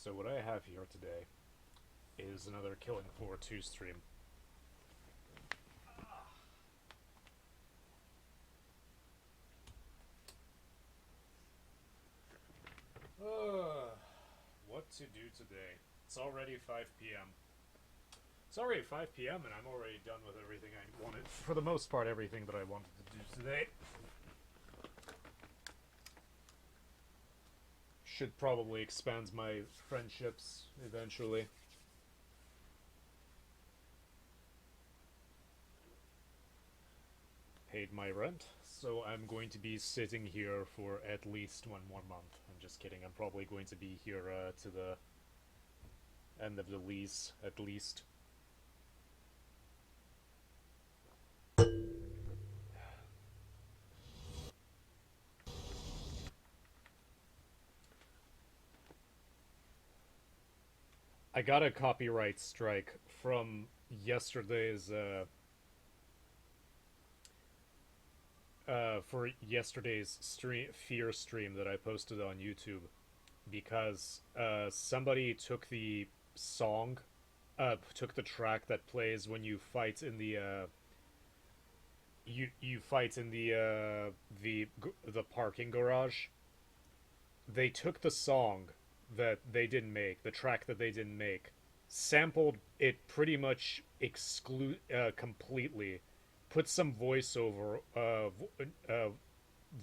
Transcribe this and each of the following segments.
So what I have here today is another Killing Floor 2 stream. What to do today? It's already 5 p.m. It's already 5 p.m. and I'm already done with everything I wanted. For the most part, everything that I wanted to do today. Should probably expand my friendships eventually. Paid my rent, so I'm going to be sitting here for at least one more month. I'm just kidding. I'm probably going to be here to the end of the lease, at least. I got a copyright strike from yesterday's for yesterday's fear stream that I posted on YouTube because somebody took the song, took the track that plays when you fight in the you fight in the parking garage. They took the song that they didn't make, the track that they didn't make, sampled it pretty much completely, put some voiceover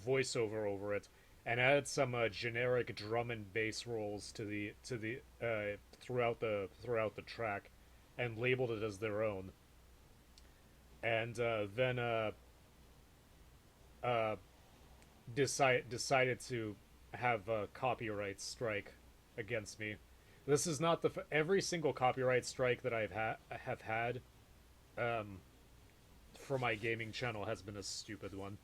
over it, and added some generic drum and bass rolls to the throughout the track, and labeled it as their own. And then uh, decided to have a copyright strike against me. This is not the every single copyright strike that have had for my gaming channel has been a stupid one.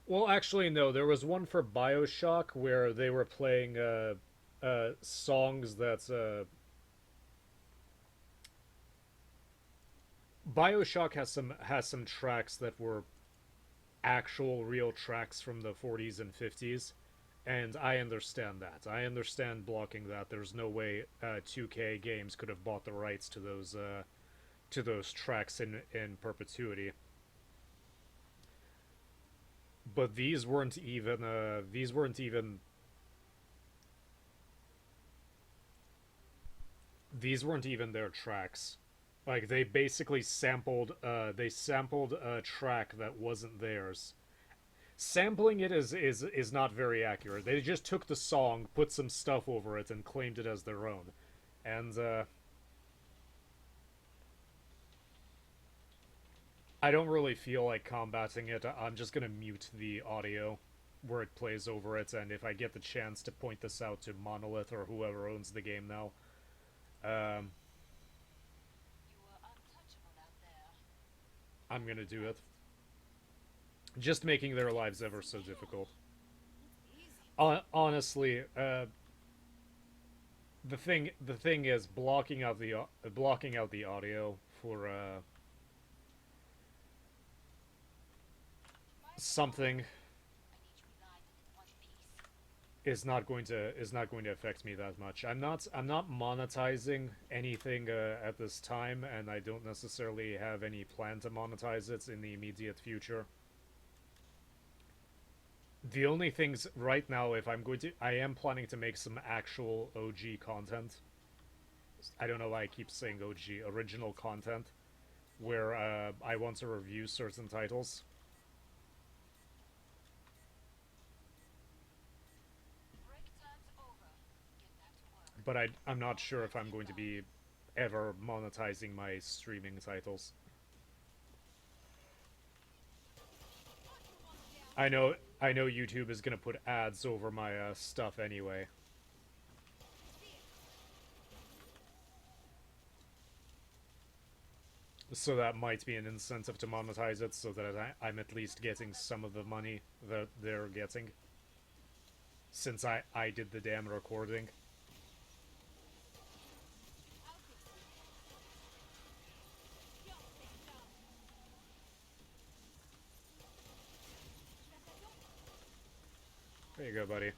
Well, actually, no. There was one for BioShock where they were playing songs that BioShock has some tracks that were actual real tracks from the 40s and 50s, and I understand that. I understand blocking that. There's no way 2K games could have bought the rights to those tracks in perpetuity. But these weren't even their tracks. Like they basically sampled a track that wasn't theirs. Sampling it is not very accurate. They just took the song, put some stuff over it, and claimed it as their own. And I don't really feel like combating it. I'm just gonna mute the audio where it plays over it, and if I get the chance to point this out to Monolith or whoever owns the game now, I'm gonna do it. Just making their lives ever so difficult. Honestly, the thing is blocking out the audio for something is not going to affect me that much. I'm not monetizing anything at this time, and I don't necessarily have any plan to monetize it in the immediate future. The only things right now, if I am planning to make some actual OG content. I don't know why I keep saying OG, original content, where I want to review certain titles. But I'm not sure if I'm going to be ever monetizing my streaming titles. I know YouTube is gonna put ads over my stuff anyway. So that might be an incentive to monetize it, so that I'm at least getting some of the money that they're getting. Since I did the damn recording. There you go, buddy.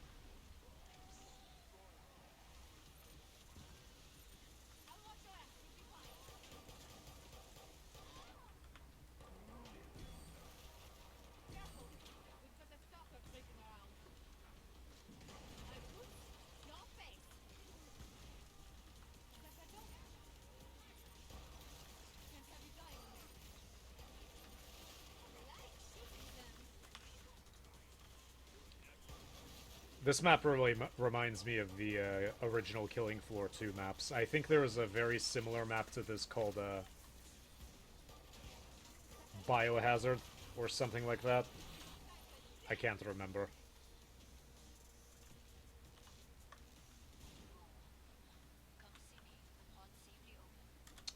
This map really reminds me of the original Killing Floor 2 maps. I think there is a very similar map to this called Biohazard or something like that. I can't remember.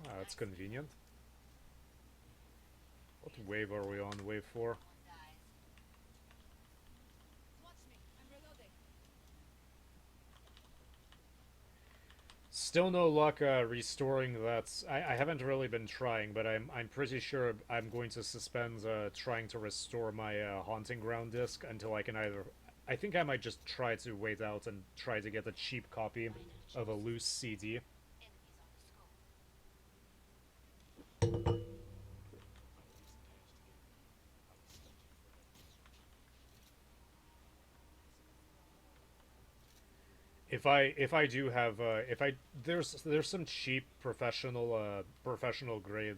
Ah, that's convenient. What wave are we on? Wave 4? Still no luck restoring that. I haven't really been trying, but I'm pretty sure I'm going to suspend trying to restore my Haunting Ground disc until I can either... I think I might just try to wait out and try to get a cheap copy of a loose CD. If I do have if I there's some cheap professional grade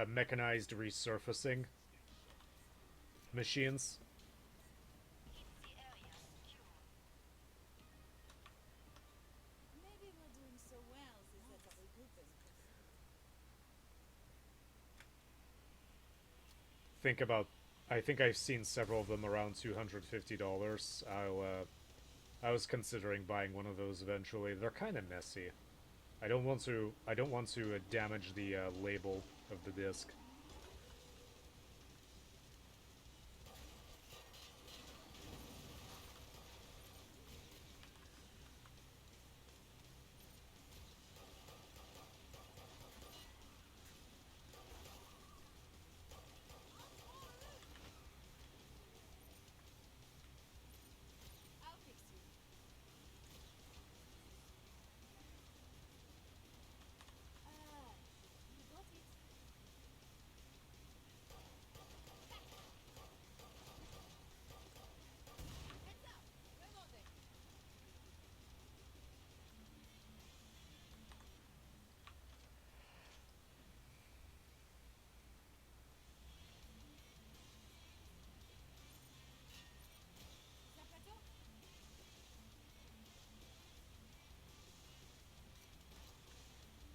mechanized resurfacing machines. Think about I think I've seen several of them around $250. I was considering buying one of those eventually. They're kind of messy. I don't want to damage the label of the disc.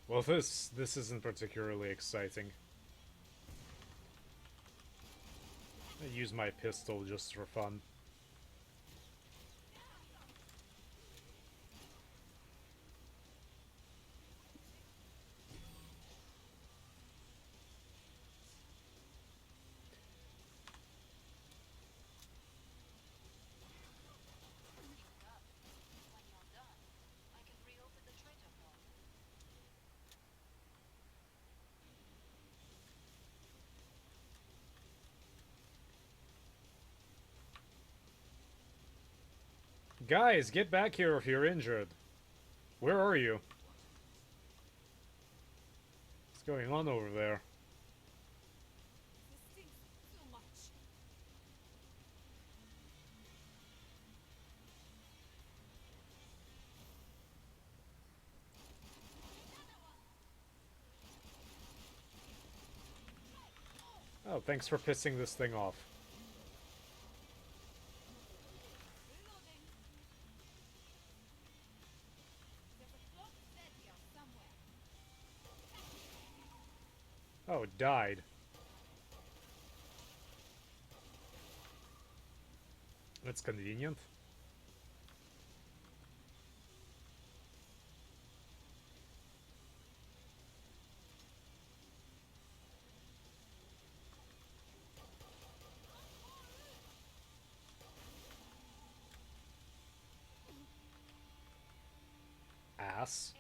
Well, this isn't particularly exciting. I use my pistol just for fun. Guys, get back here if you're injured. Where are you? What's going on over there? Oh, thanks for pissing this thing off. Oh, it died. That's convenient. Ass.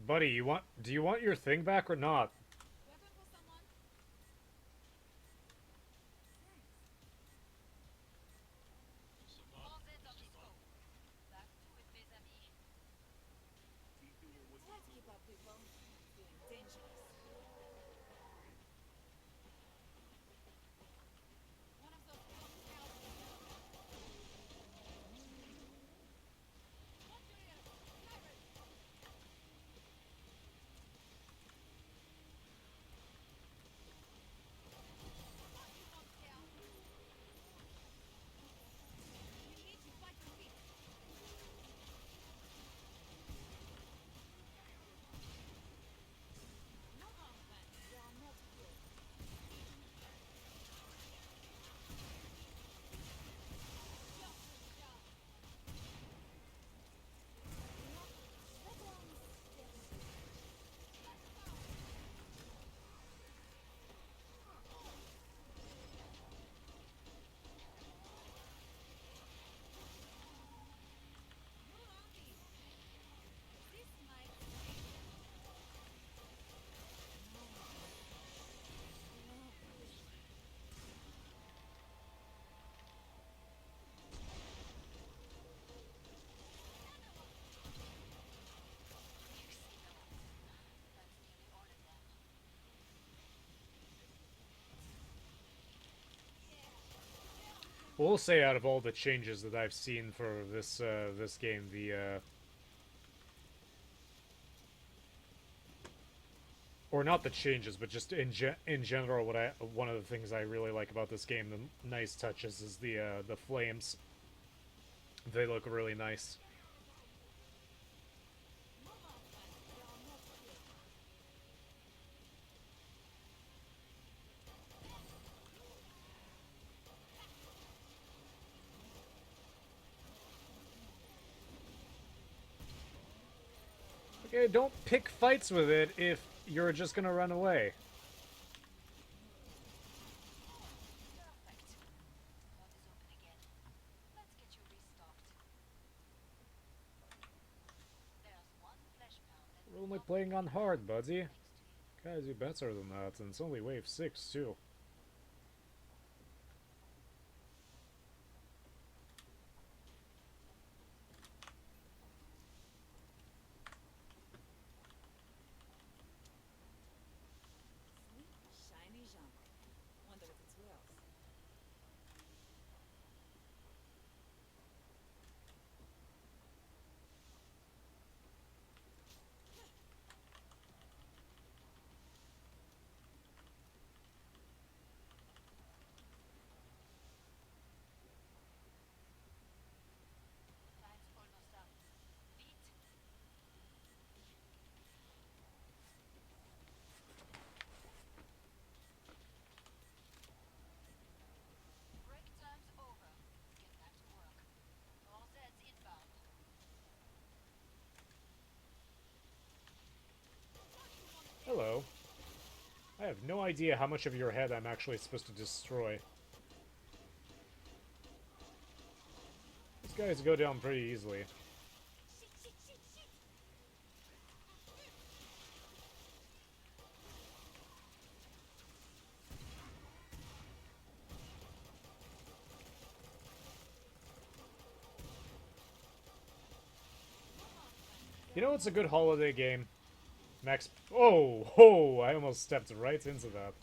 Buddy, do you want your thing back or not? We'll say out of all the changes that I've seen for this game, the or not the changes, but just in general, one of the things I really like about this game, the nice touches, is the flames. They look really nice. Okay, don't pick fights with it if you're just gonna run away. We're only playing on hard, buddy. Gotta do better than that, and it's only wave 6, too. Hello. I have no idea how much of your head I'm actually supposed to destroy. These guys go down pretty easily. You know what's a good holiday game? Max... Oh! Oh! I almost stepped right into that.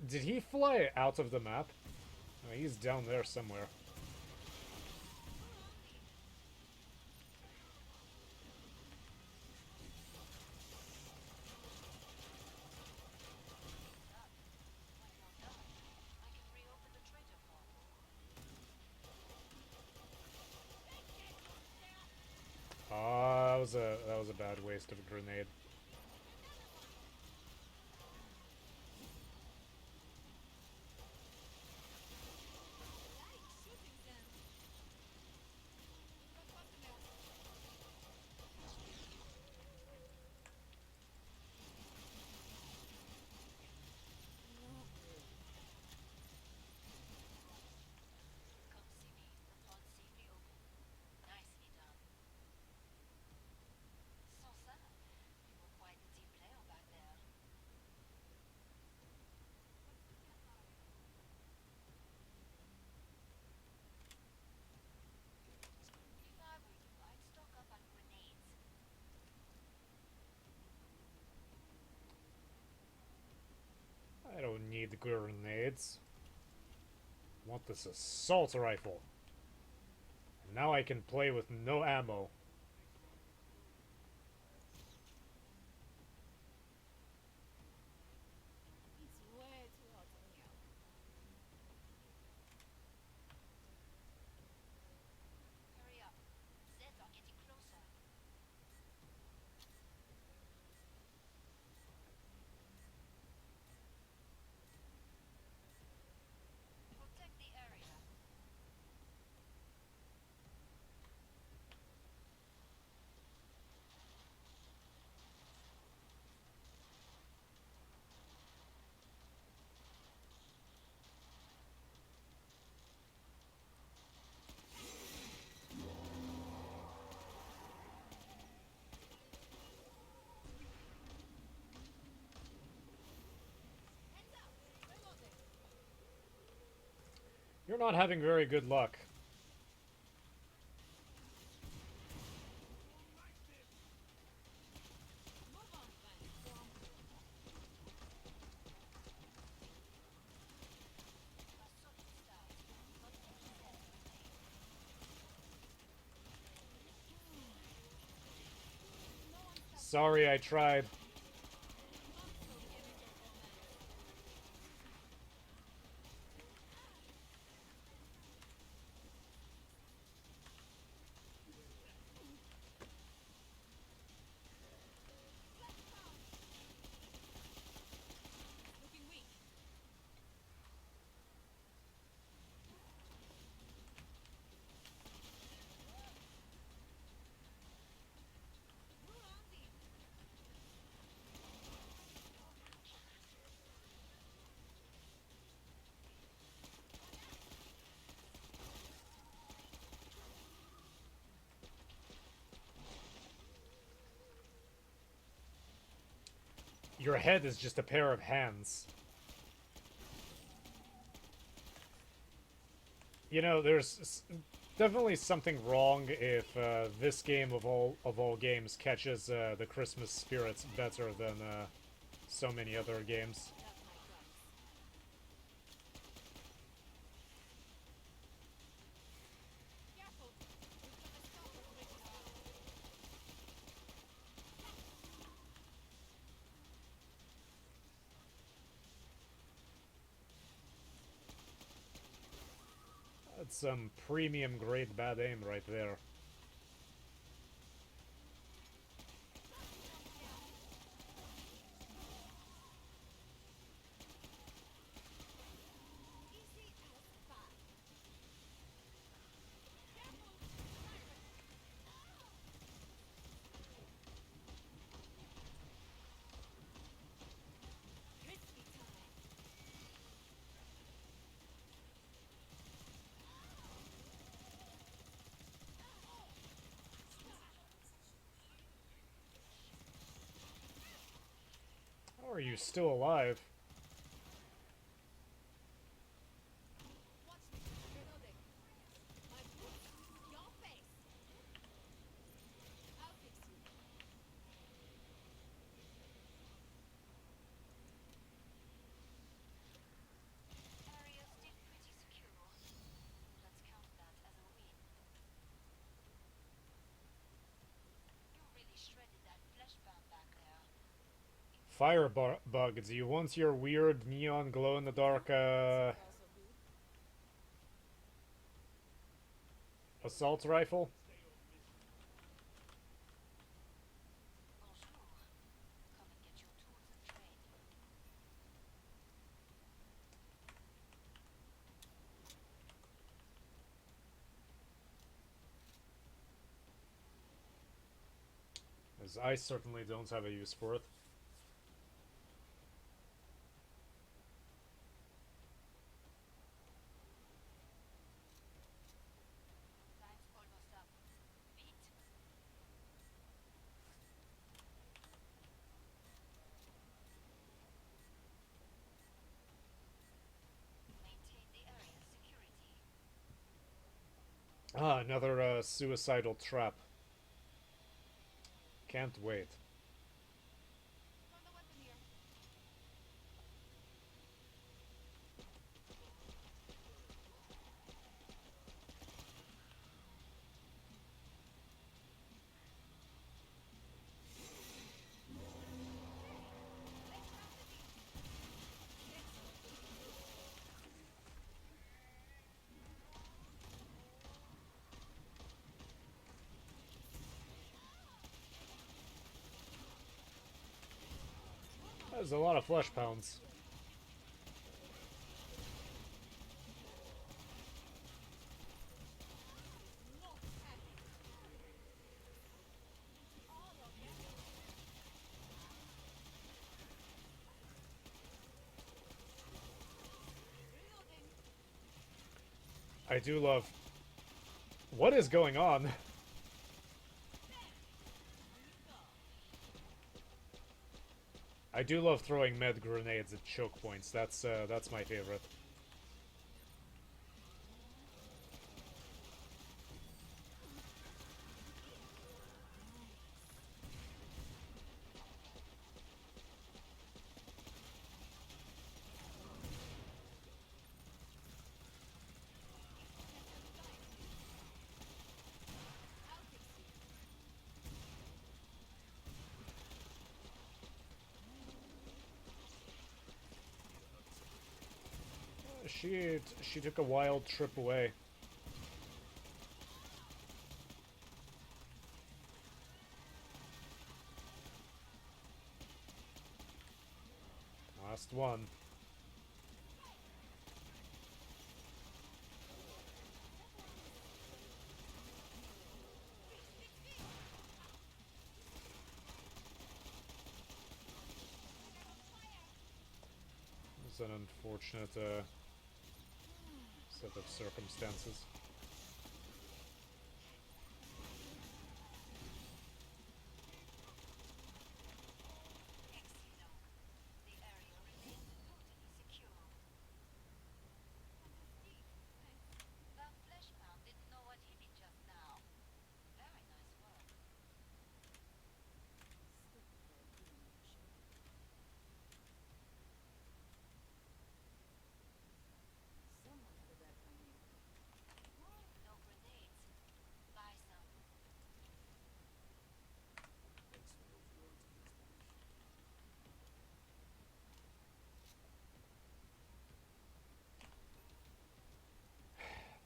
Did he fly out of the map? Oh, he's down there somewhere. that was a bad waste of a grenade. I don't need grenades. I want this assault rifle. And now I can play with no ammo. You're not having very good luck. Sorry, I tried. Your head is just a pair of hands. You know, there's definitely something wrong if this game of all games catches the Christmas spirits better than so many other games. That's some premium grade bad aim right there. How are you still alive? Firebug, do you want your weird neon glow-in-the-dark assault rifle? Because I certainly don't have a use for it. Ah, another suicidal trap. Can't wait. There's a lot of flesh pounds. I do love... What is going on? I do love throwing med grenades at choke points. That's my favorite. She took a wild trip away. Last one. It's an unfortunate set of circumstances.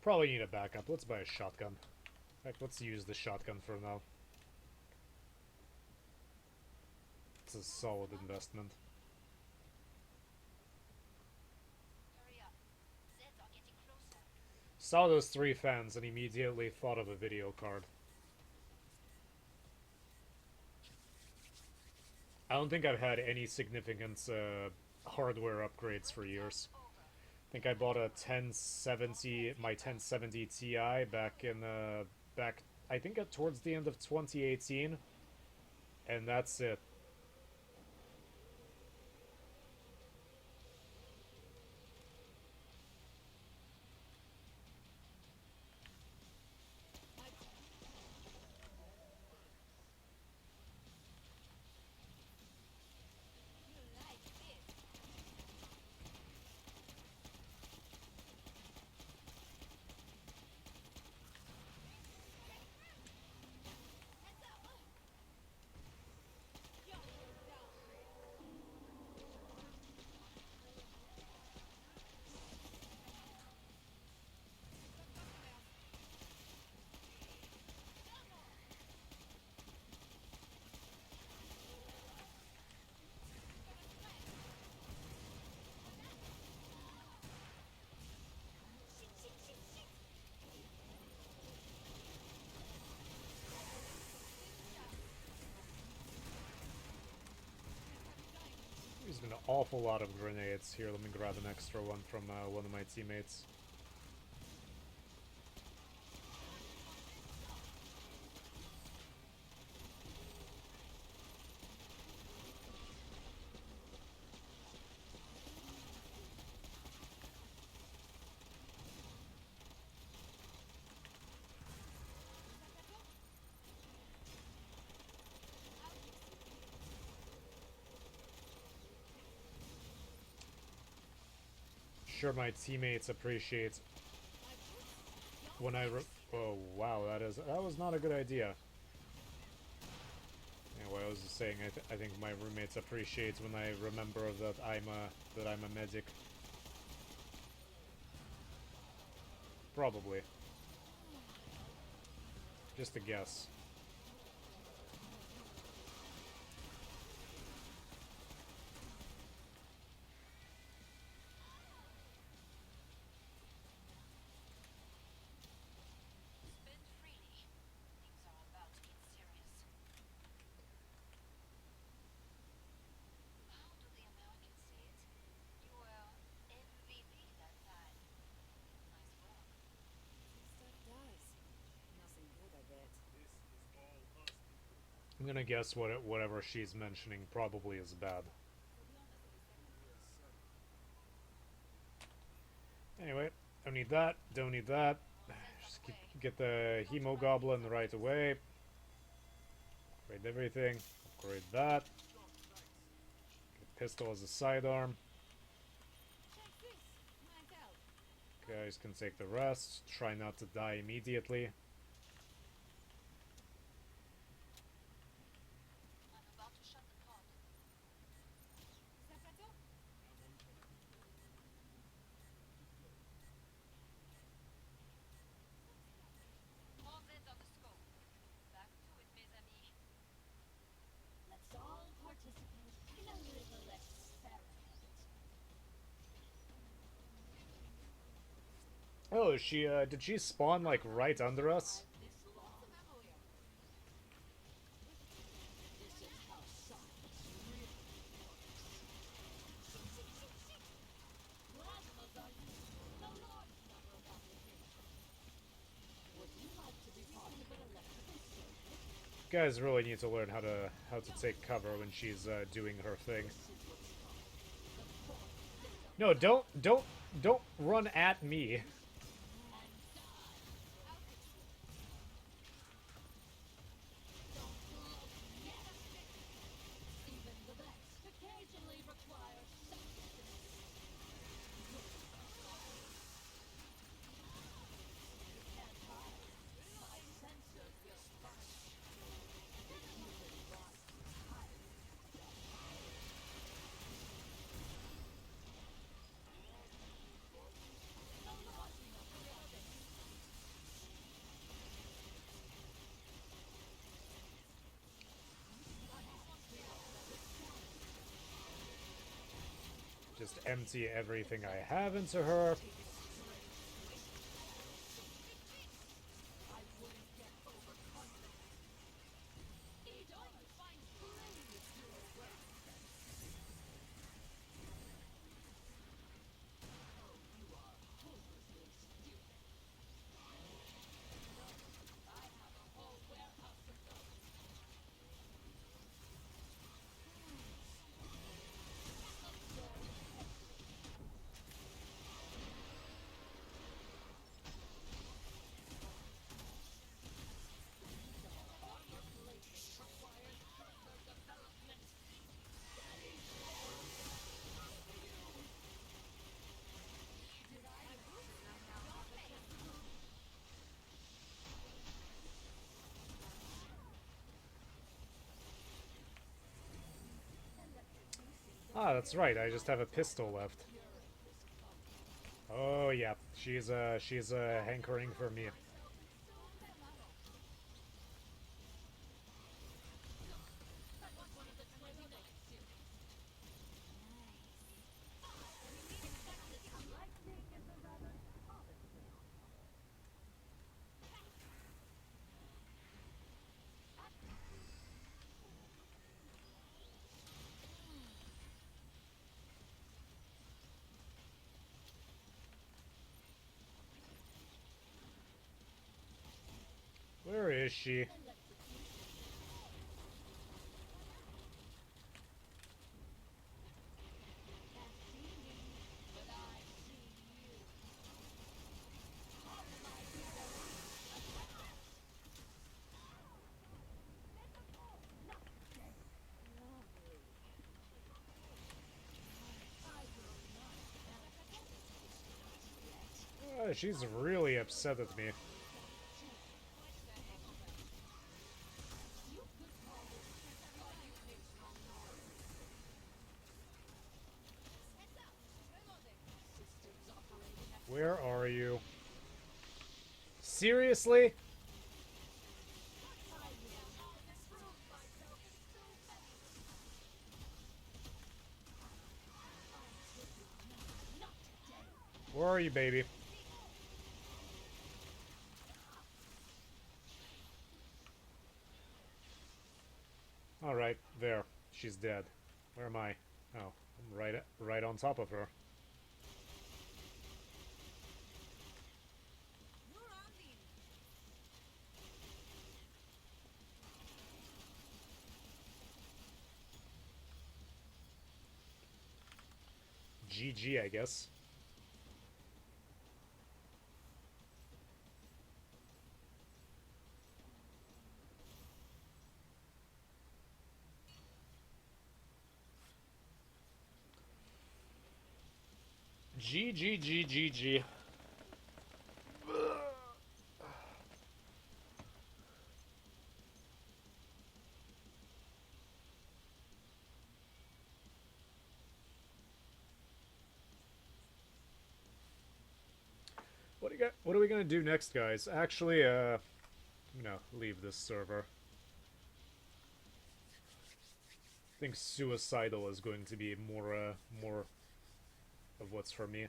Probably need a backup. Let's buy a shotgun. In fact, let's use the shotgun for now. It's a solid investment. Saw those 3 fans and immediately thought of a video card. I don't think I've had any significant hardware upgrades for years. I think I bought a 1070, my 1070 Ti back in I think towards the end of 2018, and that's it. There's been an awful lot of grenades. Here, let me grab an extra one from one of my teammates. Sure, my teammates appreciate when oh wow, that was not a good idea. Anyway, I was just saying, I think my roommates appreciate when I remember that I'm a medic. Probably. Just a guess. I'm gonna guess whatever she's mentioning probably is bad. Anyway, don't need that. Don't need that. Just get the hemogoblin right away. Upgrade everything. Upgrade that. Get pistol as a sidearm. Guys can take the rest. Try not to die immediately. Oh, did she spawn, like, right under us? Guys really need to learn how to take cover when she's doing her thing. No, don't run at me. Just empty everything I have into her. Ah, that's right. I just have a pistol left. Oh yeah, she's hankering for me. Where is she? She's really upset at me. Where are you? Seriously? Where are you, baby? Alright, there. She's dead. Where am I? Oh, I'm right on top of her. GG, I guess. GG. What are we gonna do next, guys? Actually, I'm gonna leave this server. I think suicidal is going to be more of what's for me.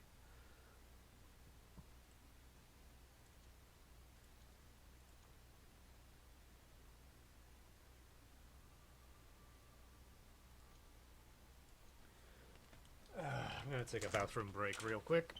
I'm gonna take a bathroom break real quick.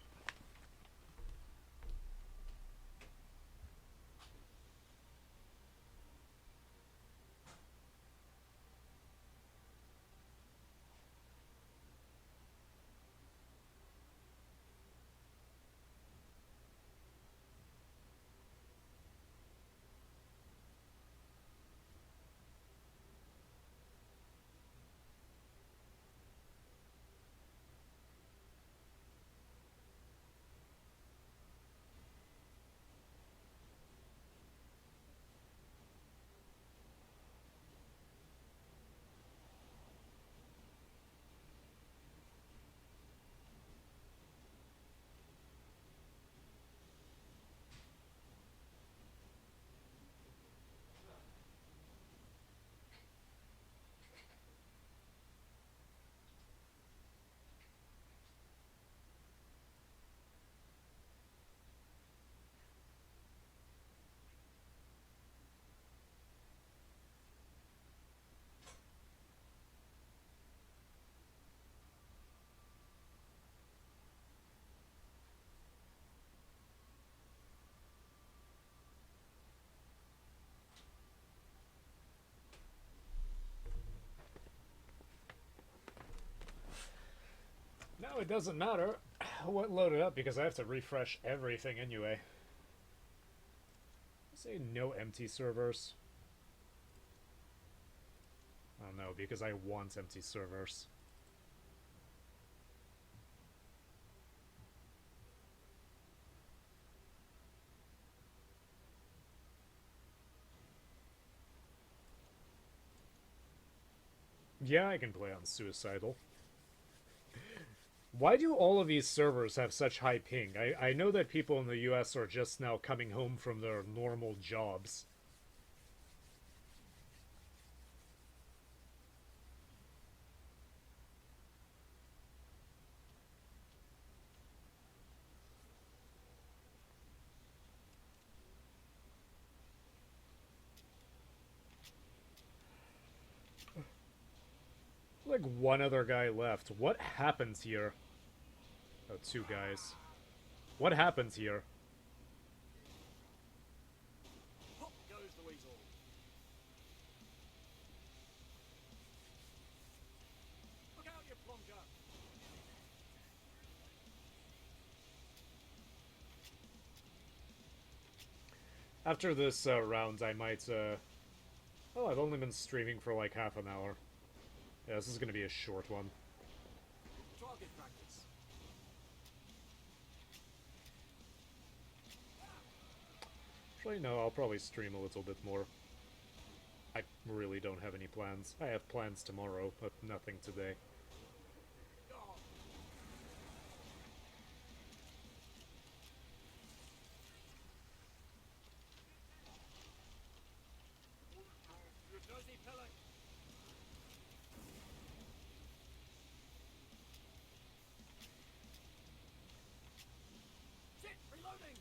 No, it doesn't matter what loaded up because I have to refresh everything anyway. Say no empty servers. Oh no, because I want empty servers. Yeah, I can play on Suicidal. Why do all of these servers have such high ping? I know that people in the US are just now coming home from their normal jobs. Like one other guy left. What happens here? Oh, two guys. What happens here? After this round, I might. Oh, I've only been streaming for like half an hour. Yeah, this is gonna be a short one. Target practice. Actually, no, I'll probably stream a little bit more. I really don't have any plans. I have plans tomorrow, but nothing today. Dozy pillar. Shit, reloading.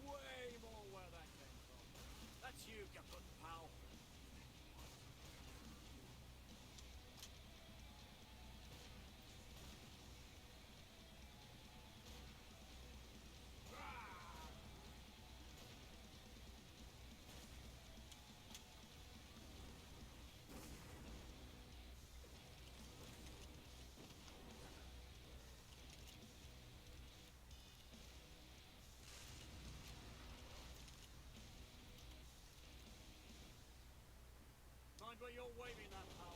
Way more where that came from. That's you, kaput, pal. Mind where you're waving that, pal.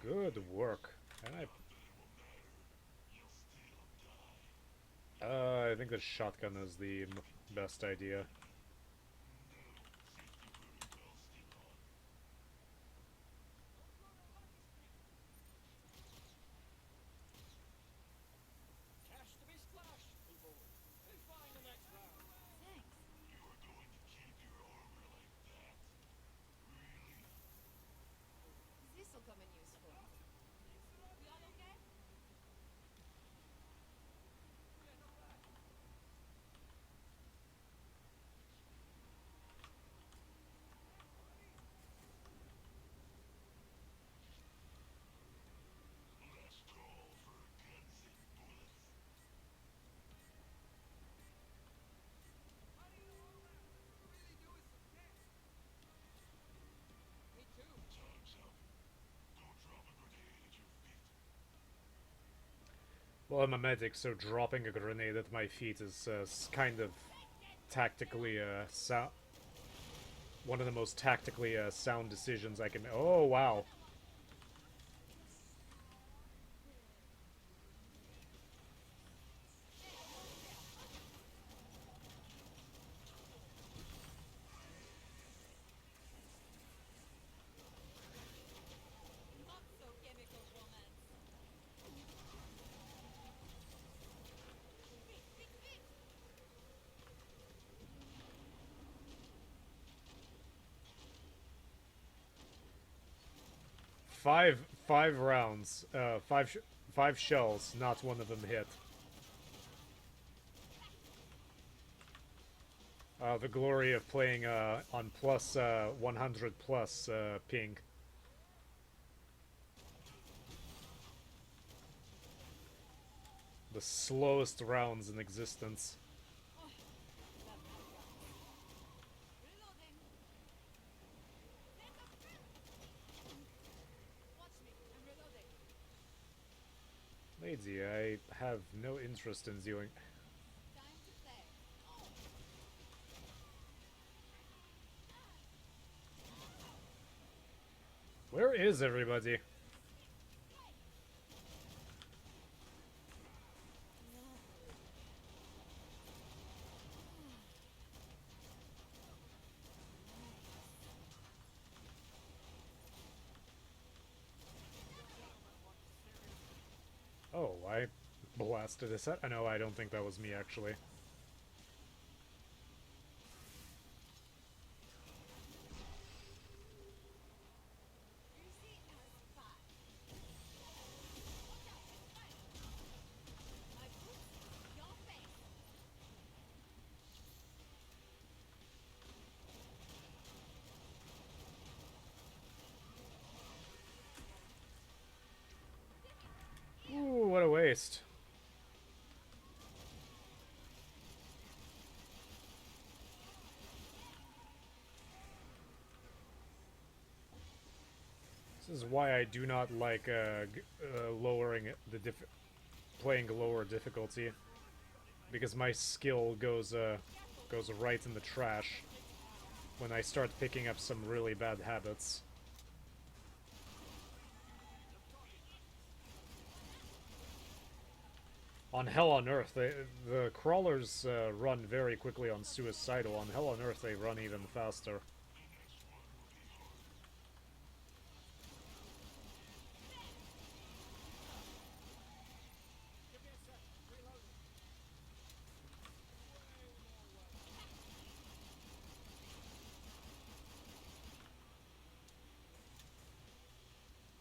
Good work. And I think the shotgun is the best idea. Cash to be splashed, people. Who's buying the next round? Thanks. You are going to keep your armor like that? Really? This'll come in useful. We all okay? Last call for guns and bullets. Me too. Time's up. Don't drop a grenade at your feet. Well, I'm a medic, so dropping a grenade at my feet is kind of tactically one of the most tactically sound decisions I can. Oh wow! 5 rounds, 5 shells, not one of them hit. The glory of playing on plus 100 plus ping. The slowest rounds in existence. Reloading. Watch me. I'm reloading. Lady, I have no interest in doing. Time to play. Where is everybody? Oh, I blasted a set. No, I don't think that was me actually. Easy as pie. Watch out. Fire. My boots. Your face. Ooh, waste. This is why I do not like lowering playing lower difficulty, because my skill goes right in the trash when I start picking up some really bad habits. On Hell on Earth, the crawlers run very quickly on Suicidal. On Hell on Earth, they run even faster. Give me a sec. Reloading.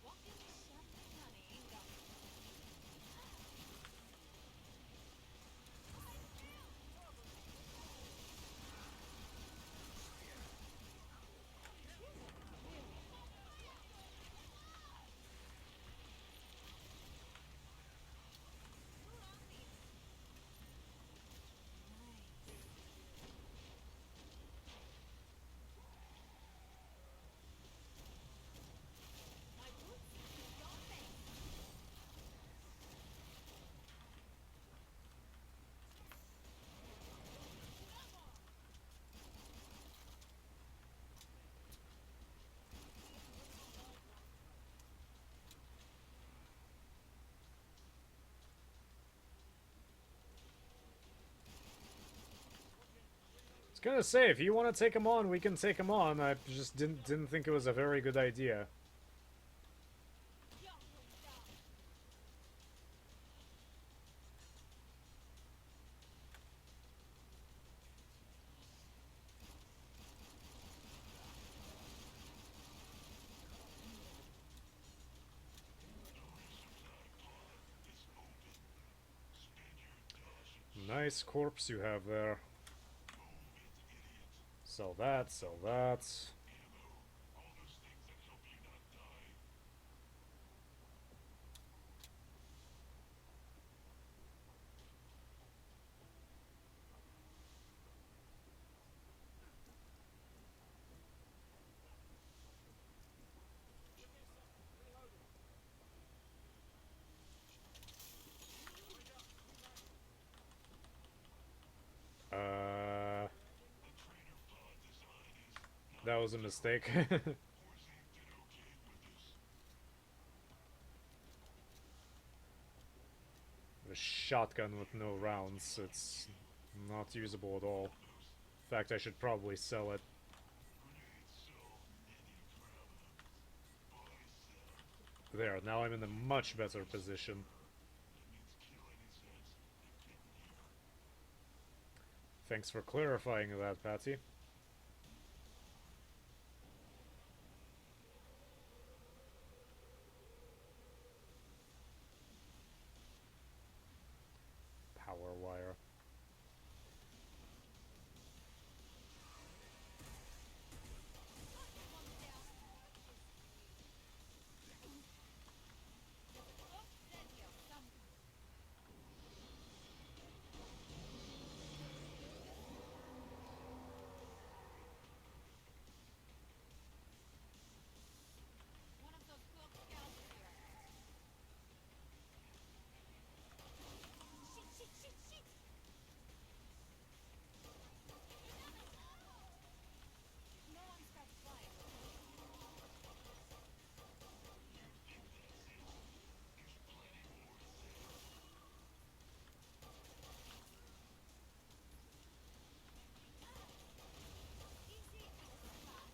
What is champagne honey? Go. My boots? Your face. I was gonna say, if you want to take him on, we can take him on. I just didn't think it was a very good idea. Nice corpse you have there. Sell that, sell that. All those things that help you not die. Give me a sec. Reloading. The trainer pod design is That was a mistake. Horsey did okay with this. A shotgun with no rounds, it's not usable at all. In fact, I should probably sell it. Grenades sell any crap. Buy, sell. There, now I'm in a much better position. That means killing his heads and getting you. Thanks for clarifying that, Patty. Power wire. One of those cool scouts here. Shit, shit, shit, shit! No one starts flying. Easy as pie.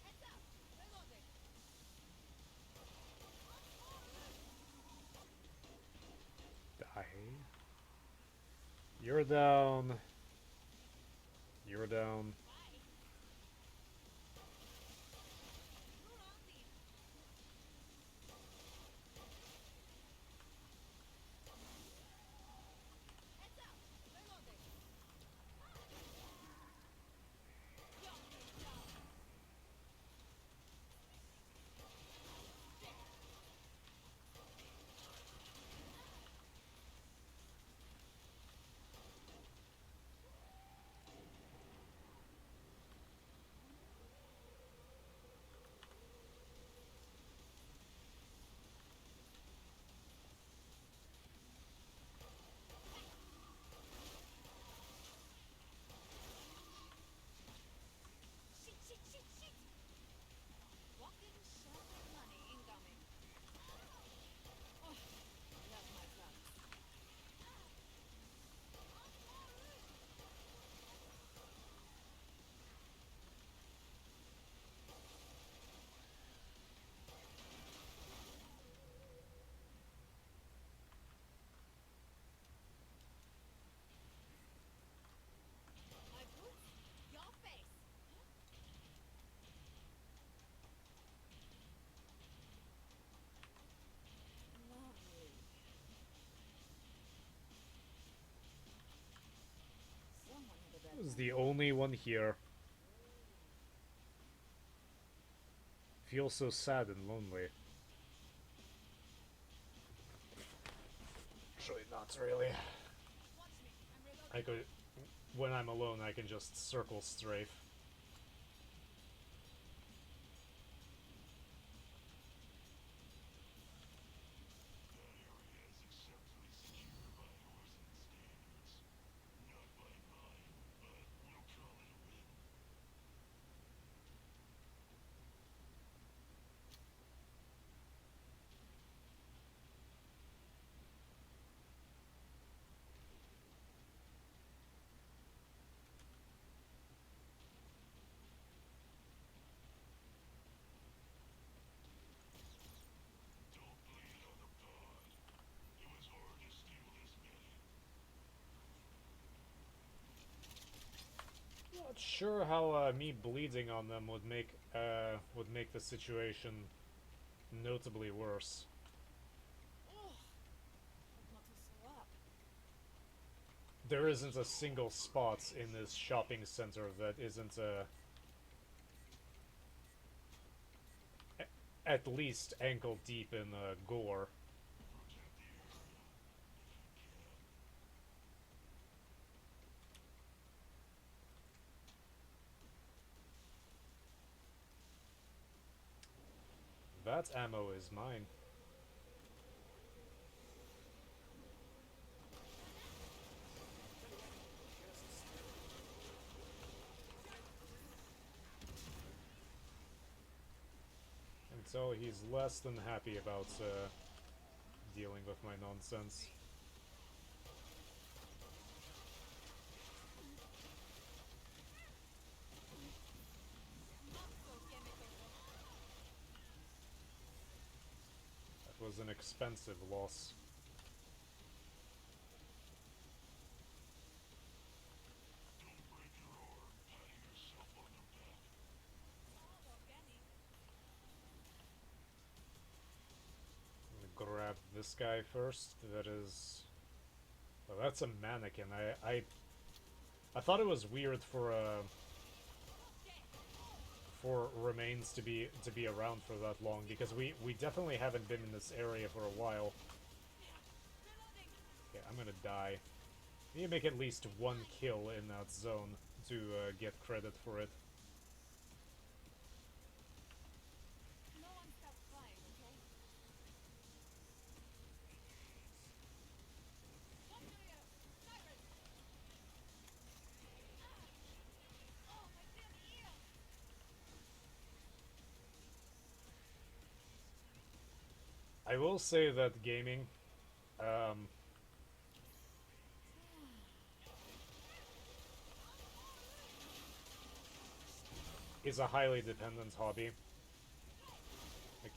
Heads up! Reloading! Die. You're down. You're down. Bye! You're on me! He's the only one here. Feels so sad and lonely. Actually, not really. Watch me. I'm reloading. I could, when I'm alone, I can just circle strafe. That area is acceptably secure by Orson standards. Not by mine, but we'll call it a win. Don't bleed on the pod. It was hard to steal this many. Not sure how me bleeding on them would make the situation notably worse. Oh, hope not to throw up. There isn't a single spot in this shopping center that isn't at least ankle deep in gore. Protect the area if you can. That ammo is mine. And so he's less than happy about dealing with my nonsense. Not so chemical. That was an expensive loss. Don't break your arm patting yourself on the back. Oh, organic. I'm gonna grab this guy first. That is... Oh, that's a mannequin. I thought it was weird for remains to be around for that long, because we definitely haven't been in this area for a while. Reloading. Okay, I'm gonna die. I need to make at least one kill in that zone to get credit for it. No one stop crying, okay? Come here, siren! Oh, my damn ear! I will say that gaming is a highly dependent hobby. Like,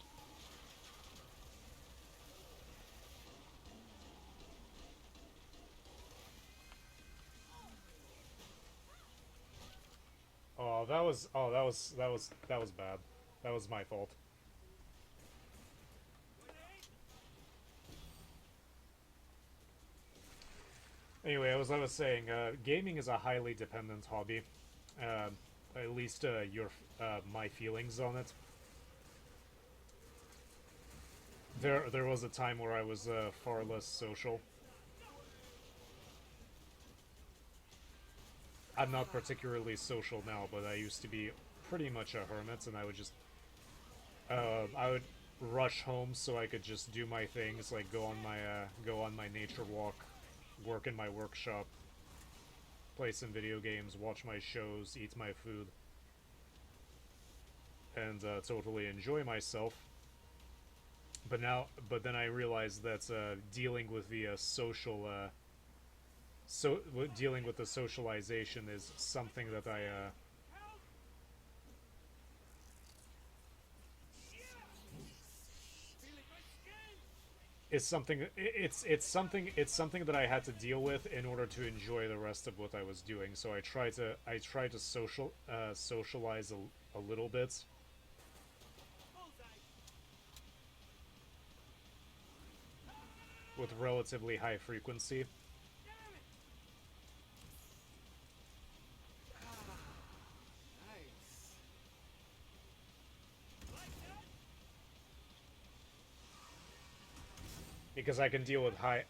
that was bad. That was my fault. Anyway, as I was saying, gaming is a highly dependent hobby. Uh, at least my feelings on it. There was a time where I was far less social. I'm not particularly social now, but I used to be pretty much a hermit, and I would rush home so I could just do my things, like go on my nature walk, work in my workshop, play some video games, watch my shows, eat my food, and totally enjoy myself. But then I realized that dealing with the dealing with the socialization is something that it's something that I had to deal with in order to enjoy the rest of what I was doing. So I try to socialize a little bit. With relatively high frequency. because I can deal with I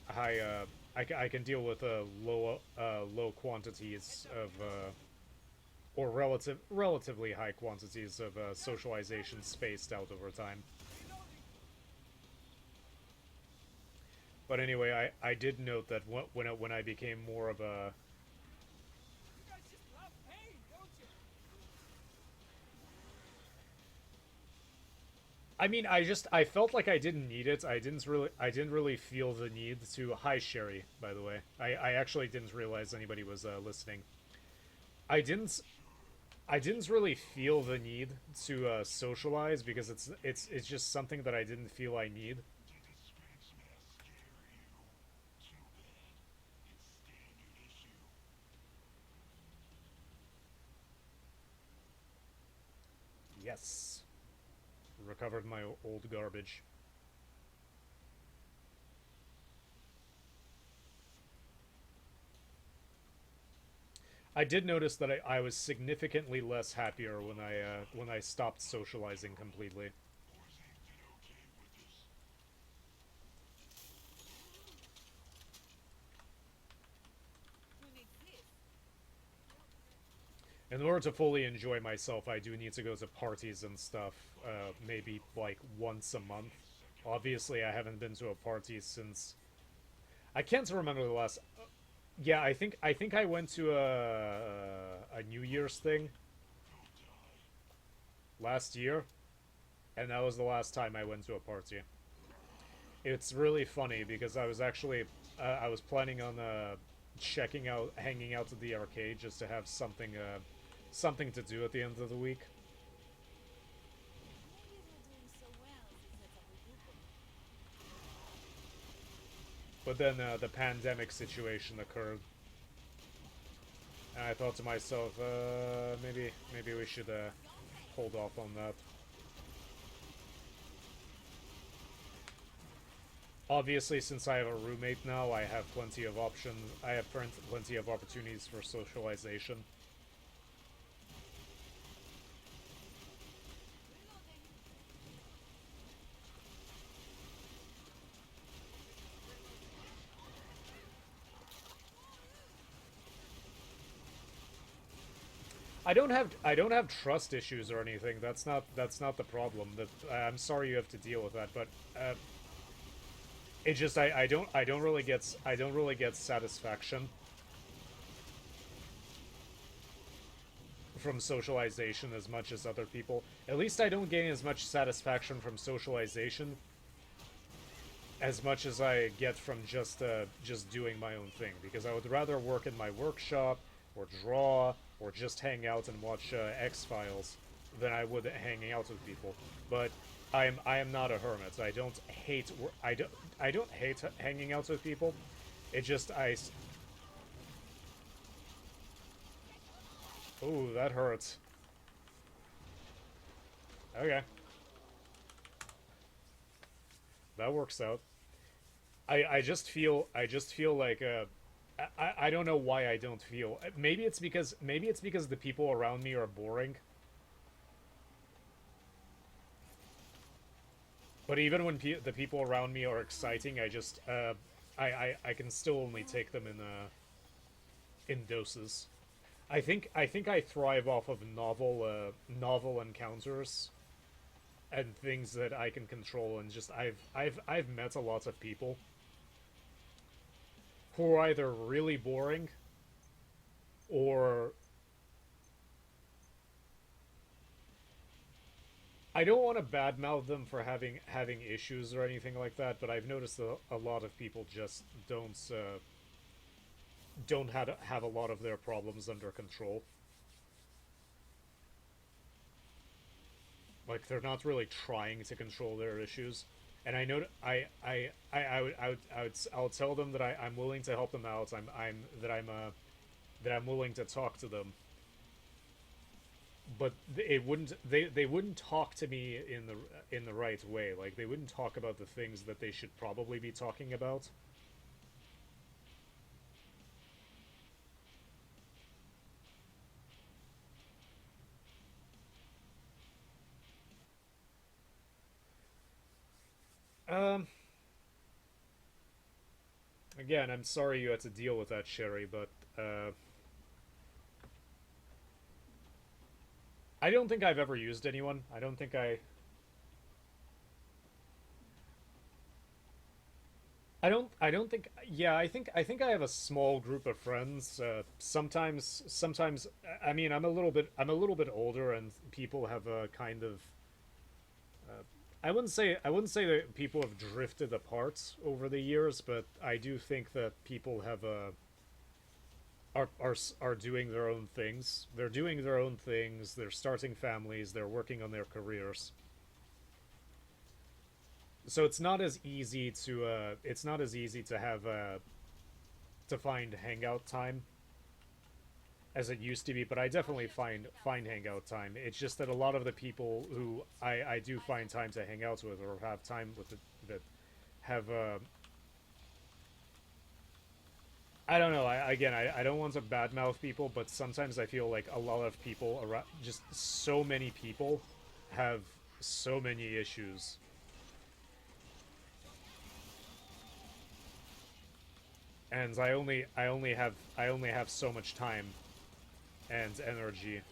can deal with low quantities of or relatively high quantities of socialization spaced out over time. But anyway, I did note that when I became more of a You guys just love pain, don't you? I mean, I felt like I didn't need it. I didn't really feel the need to. Hi, Sherry. By the way, I actually didn't realize anybody was listening. I didn't I didn't really feel the need to socialize because it's just something that I didn't feel I need. Did the space mask scare you? Too bad. It's standard issue. Yes, recovered my old garbage. I did notice that I was significantly less happier when I stopped socializing completely. Poison did okay with this. Who needs this? In order to fully enjoy myself, I do need to go to parties and stuff, maybe like once a month. Obviously, I haven't been to a party since I can't remember the last. Yeah, I think I went to a New Year's thing last year, and that was the last time I went to a party. It's really funny because I was actually I was planning on checking out, hanging out at the arcade just to have something to do at the end of the week. Maybe they're doing so well since that's a regrouping. But then the pandemic situation occurred, and I thought to myself, maybe we should hold off on that. Obviously, since I have a roommate now, I have plenty of options. I have plenty of opportunities for socialization. Reloading. I don't have trust issues or anything. That's not the problem. I'm sorry you have to deal with that, but it just I don't really get satisfaction from socialization as much as other people. At least I don't gain as much satisfaction from socialization as much as I get from just doing my own thing, because I would rather work in my workshop or draw or just hang out and watch X-Files than I would hanging out with people. But I am not a hermit. I don't hate hanging out with people. It just I. Ooh, that hurts. Okay, that works out. I just feel like I don't know why I don't feel. Maybe it's because the people around me are boring. But even when the people around me are exciting, I just I can still only take them in doses. I think I thrive off of novel encounters and things that I can control, and just I've met a lot of people who are either really boring or I don't want to badmouth them for having issues or anything like that, but I've noticed a lot of people just don't have a lot of their problems under control. Like they're not really trying to control their issues. And I know I'll tell them that I'm willing to help them out. That I'm willing to talk to them. But they wouldn't talk to me in the right way. Like they wouldn't talk about the things that they should probably be talking about. Um Again, I'm sorry you had to deal with that, Sherry, but I don't think I've ever used anyone. I don't think I don't think. Yeah, I think I have a small group of friends. Sometimes. I mean, I'm a little bit older, and people have a kind of. I wouldn't say that people have drifted apart over the years, but I do think that people have are doing their own things. They're doing their own things. They're starting families. They're working on their careers. So it's not as easy to have to find hangout time as it used to be, but I definitely find hangout time. It's just that a lot of the people who I do find time to hang out with or have time with that have I don't know. I don't want to badmouth people, but sometimes I feel like a lot of people around, just so many people have so many issues, and I only have so much time and energy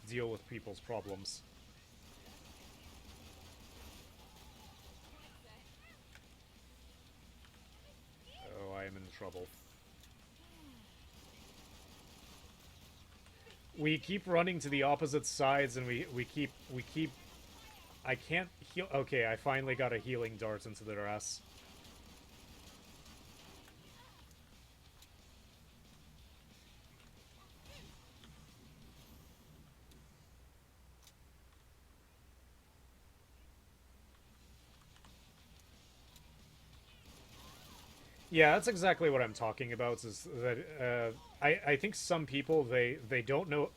to deal with people's problems. Oh, I am in trouble. We keep running to the opposite sides, and we keep. I can't heal. Okay, I finally got a healing dart into their ass. Yeah, that's exactly what I'm talking about. Is that I think some people they don't know.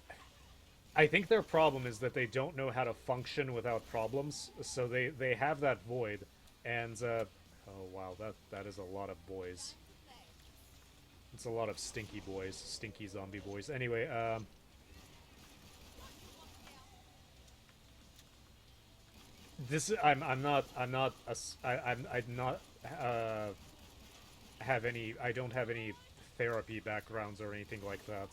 I think their problem is that they don't know how to function without problems. So they have that void, and oh wow, that is a lot of boys. It's a lot of stinky boys, stinky zombie boys. Anyway, this I'm not have any I don't have any therapy backgrounds or anything like that.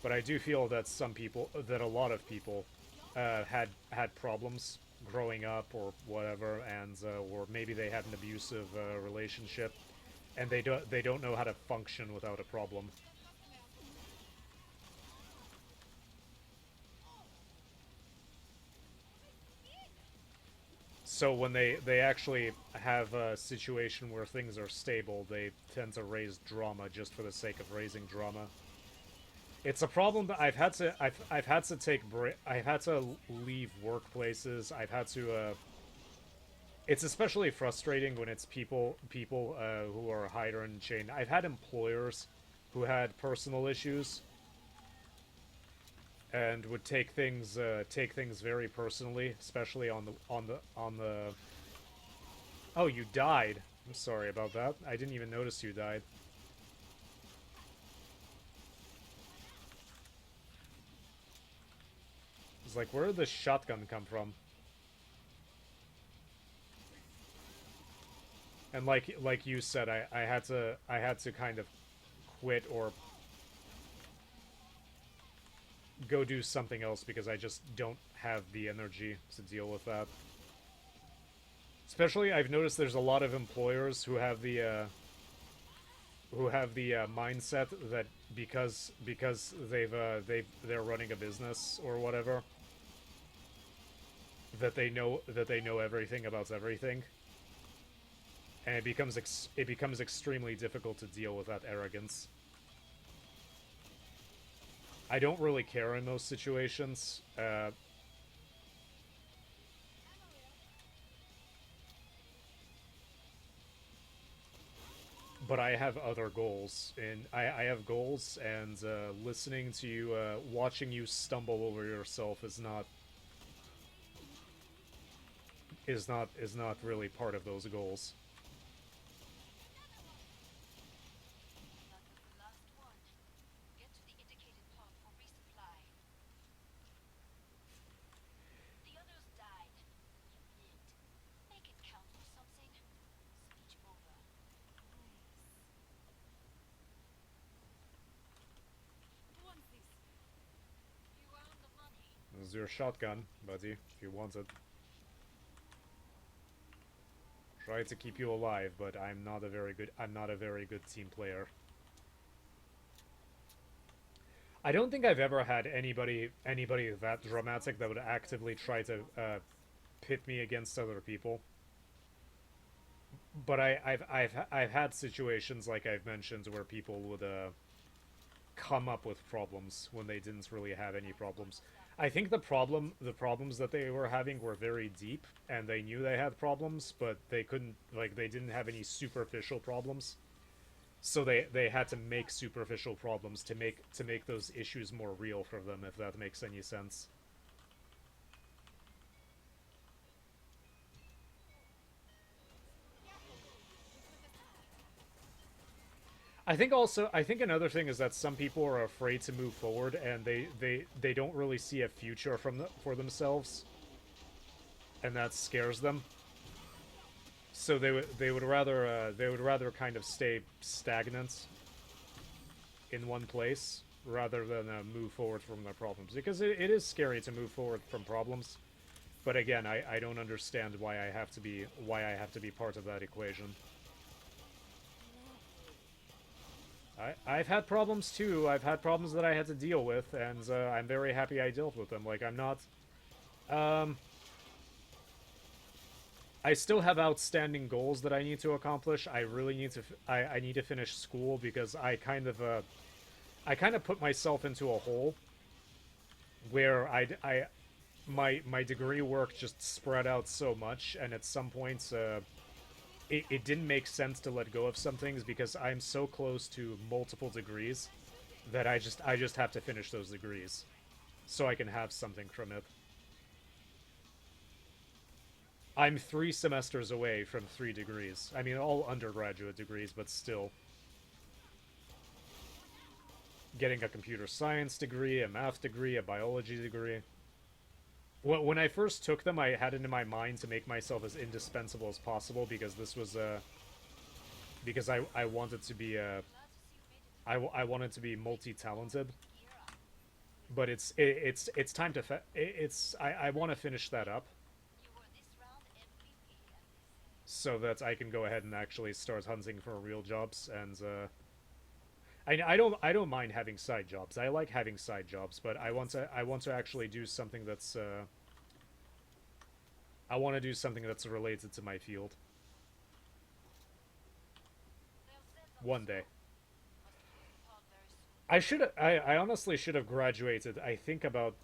But I do feel that a lot of people, had problems growing up or whatever, and or maybe they had an abusive relationship, and they don't know how to function without a problem. So when they actually have a situation where things are stable, they tend to raise drama just for the sake of raising drama. It's a problem that I've had to I've had to leave workplaces. I've had to it's especially frustrating when it's people who are higher in the chain. I've had employers who had personal issues and would take things very personally, especially on the. Oh, you died. I'm sorry about that. I didn't even notice you died. It's like, where did this shotgun come from? And like you said, I had to kind of quit or go do something else because I just don't have the energy to deal with that. Especially, I've noticed there's a lot of employers who have the mindset that because they're running a business or whatever, that they know everything about everything, and it becomes extremely difficult to deal with that arrogance. I don't really care in those situations, but I have other goals, and I have goals, and listening to you, watching you stumble over yourself is not really part of those goals. That was the last one. Get to the indicated pod for resupply. The others died. You lived. Make it count for something. Speech over. Here's your shotgun, buddy, if you want it. Try to keep you alive, but I'm not a very good team player. I don't think I've ever had anybody that dramatic that would actively try to pit me against other people. But I've had situations like I've mentioned where people would come up with problems when they didn't really have any problems. I think the problems that they were having were very deep, and they knew they had problems, but they couldn't, like, they didn't have any superficial problems. So they had to make superficial problems to make those issues more real for them, if that makes any sense. I think another thing is that some people are afraid to move forward, and they don't really see a future for themselves, and that scares them. So they would rather kind of stay stagnant in one place rather than move forward from their problems, because it is scary to move forward from problems. But again, I don't understand why I have to be part of that equation. I've had problems too. I've had problems that I had to deal with, and I'm very happy I dealt with them. Like, I'm not... I still have outstanding goals that I need to accomplish. I really need to... I need to finish school, because I kind of put myself into a hole where my degree work just spread out so much, and at some points... it didn't make sense to let go of some things because I'm so close to multiple degrees that I just have to finish those degrees so I can have something from it. I'm 3 semesters away from 3 degrees. I mean, all undergraduate degrees, but still. Getting a computer science degree, a math degree, a biology degree. When I first took them, I had it in my mind to make myself as indispensable as possible, because this was because I wanted to be I wanted to be multi-talented. But it's time to I want to finish that up so that I can go ahead and actually start hunting for real jobs. And I don't mind having side jobs. I like having side jobs, but I want to actually do something that's I want to do something that's related to my field. One day. I honestly should have graduated. I think about...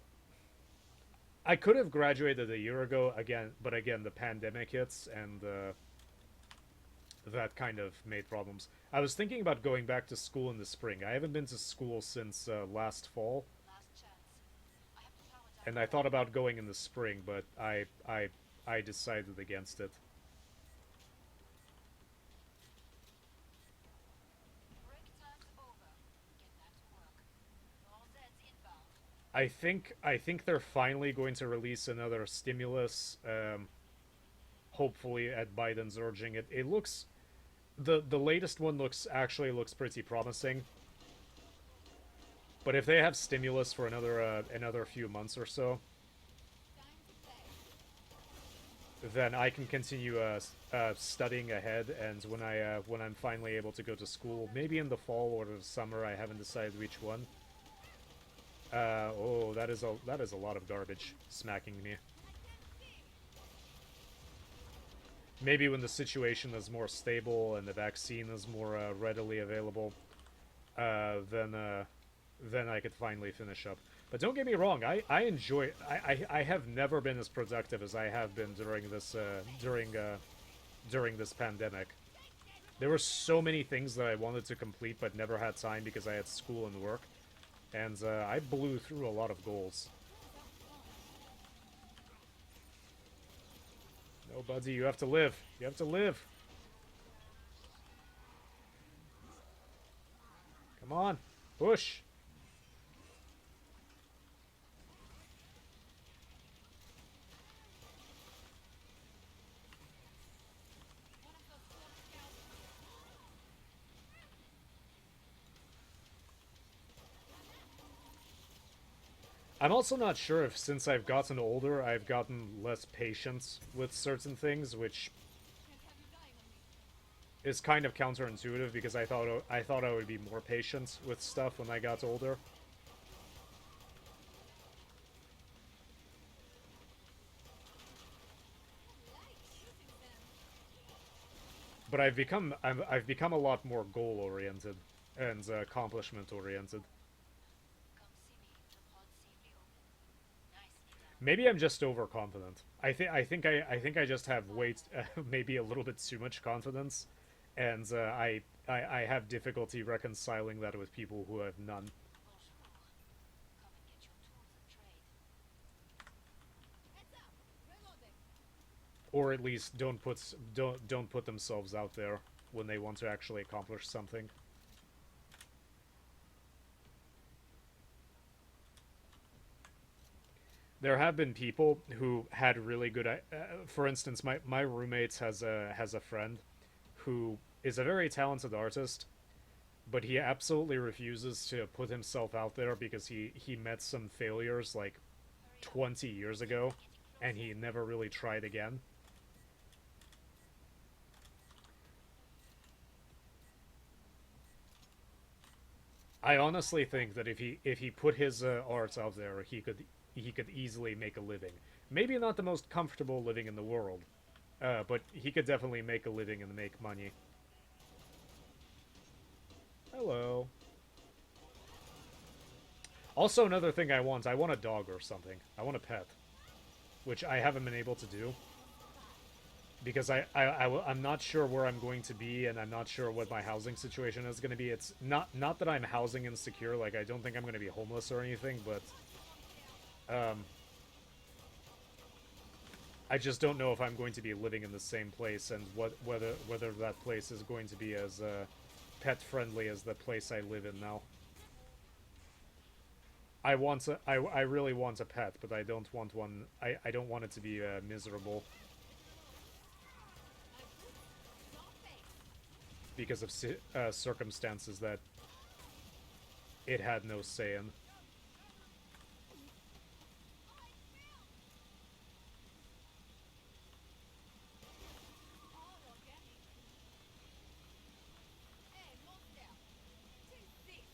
I could have graduated a year ago again, but again, the pandemic hits, and that kind of made problems. I was thinking about going back to school in the spring. I haven't been to school since last fall, and I thought about going in the spring, but I decided against it. I think they're finally going to release another stimulus. Hopefully, at Biden's urging. It looks... the latest one looks pretty promising. But if they have stimulus for another few months or so, then I can continue studying ahead. And when I'm finally able to go to school, maybe in the fall or the summer, I haven't decided which one. Oh, that is a lot of garbage smacking me. Maybe when the situation is more stable and the vaccine is more readily available, then I could finally finish up. But don't get me wrong, I enjoy... I have never been as productive as I have been during this during this pandemic. There were so many things that I wanted to complete but never had time because I had school and work. And I blew through a lot of goals. No, buddy, you have to live. You have to live. Come on. Push. I'm also not sure if since I've gotten older, I've gotten less patience with certain things, which Can't have you dying on me. is kind of counterintuitive because I thought I would be more patient with stuff when I got older. I like shooting them. But I've become a lot more goal oriented and accomplishment oriented. Come see me. The pod's safely open. Nicely done. Maybe I'm just overconfident. I think I just have way maybe a little bit too much confidence, and I have difficulty reconciling that with people who have none, Bonjour. Come and get your tools and trade. Heads up! Reloading! or at least don't put themselves out there when they want to actually accomplish something. There have been people who had really good. For instance, my roommate has a friend who is a very talented artist, but he absolutely refuses to put himself out there because he met some failures like Hurry up. 20 years ago, and Getting he closer. never really tried again. I honestly think that if he put his art out there, he could easily make a living. Maybe not the most comfortable living in the world, but he could definitely make a living and make money. Hello. Also, another thing I want a dog or something. I want a pet, which I haven't been able to do because I'm not sure where I'm going to be, and I'm not sure what my housing situation is going to be. It's not that I'm housing insecure. Like, I don't think I'm going to be homeless or anything, but I just don't know if I'm going to be living in the same place, and whether that place is going to be as pet friendly as the place I live in now. I really want a pet, but I don't want one. I don't want it to be miserable My boots. Your face. because of circumstances that it had no say in. All organic. Hey, monster! Take this!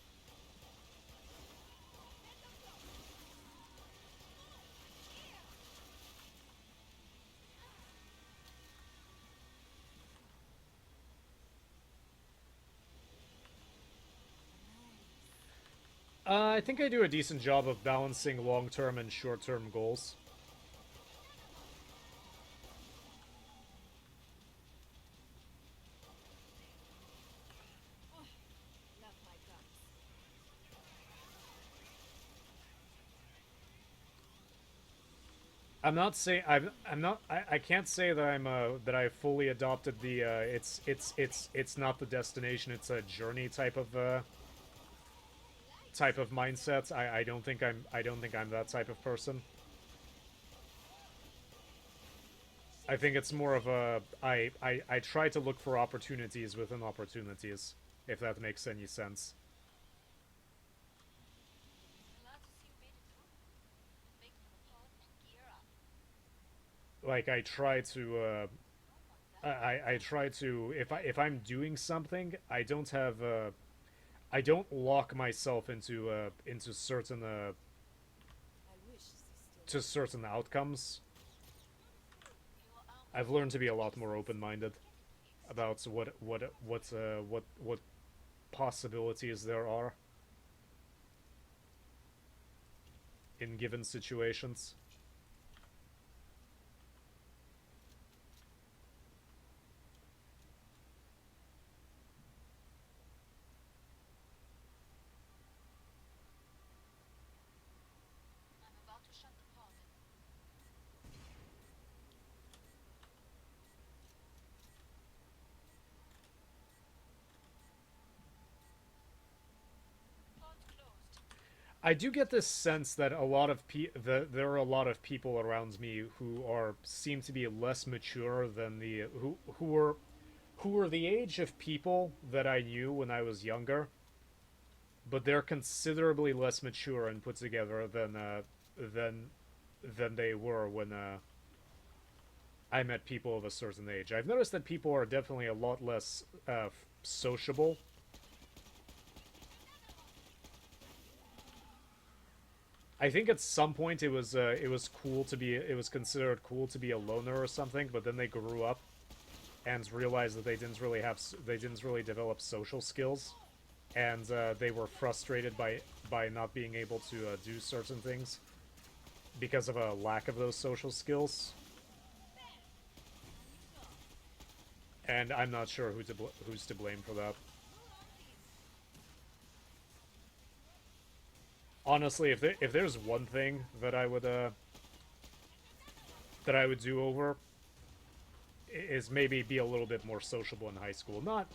Let them go! Here! I think I do a decent job of balancing long-term and short-term goals. Oh, love my guns. I'm not saying I'm not I can't say that I'm that I fully adopted the it's not the destination, it's a journey type of mindset. I don't think I'm that type of person. I think it's more of a I try to look for opportunities within opportunities, if that makes any sense. Glad to see you made it through. Make for the pod and gear up. Like I try to No one died. I try to if I'm doing something, I don't lock myself into certain I wish this to still certain outcomes. Your armor I've learned to be a lot is more open-minded fixed. about what possibilities there are in given situations. I'm about to shut the pod. Pod closed. I do get this sense that a lot of there are a lot of people around me who are seem to be less mature than the who were the age of people that I knew when I was younger, but they're considerably less mature and put together than they were when I met people of a certain age. I've noticed that people are definitely a lot less sociable. I think at some point it was cool to be, it was considered cool to be a loner or something, but then they grew up and realized that they didn't really develop social skills, and they were frustrated by not being able to do certain things because of a lack of those social skills. And I'm not sure who's to blame for that. Honestly, if there's one thing that I would do over, is maybe be a little bit more sociable in high school. Not.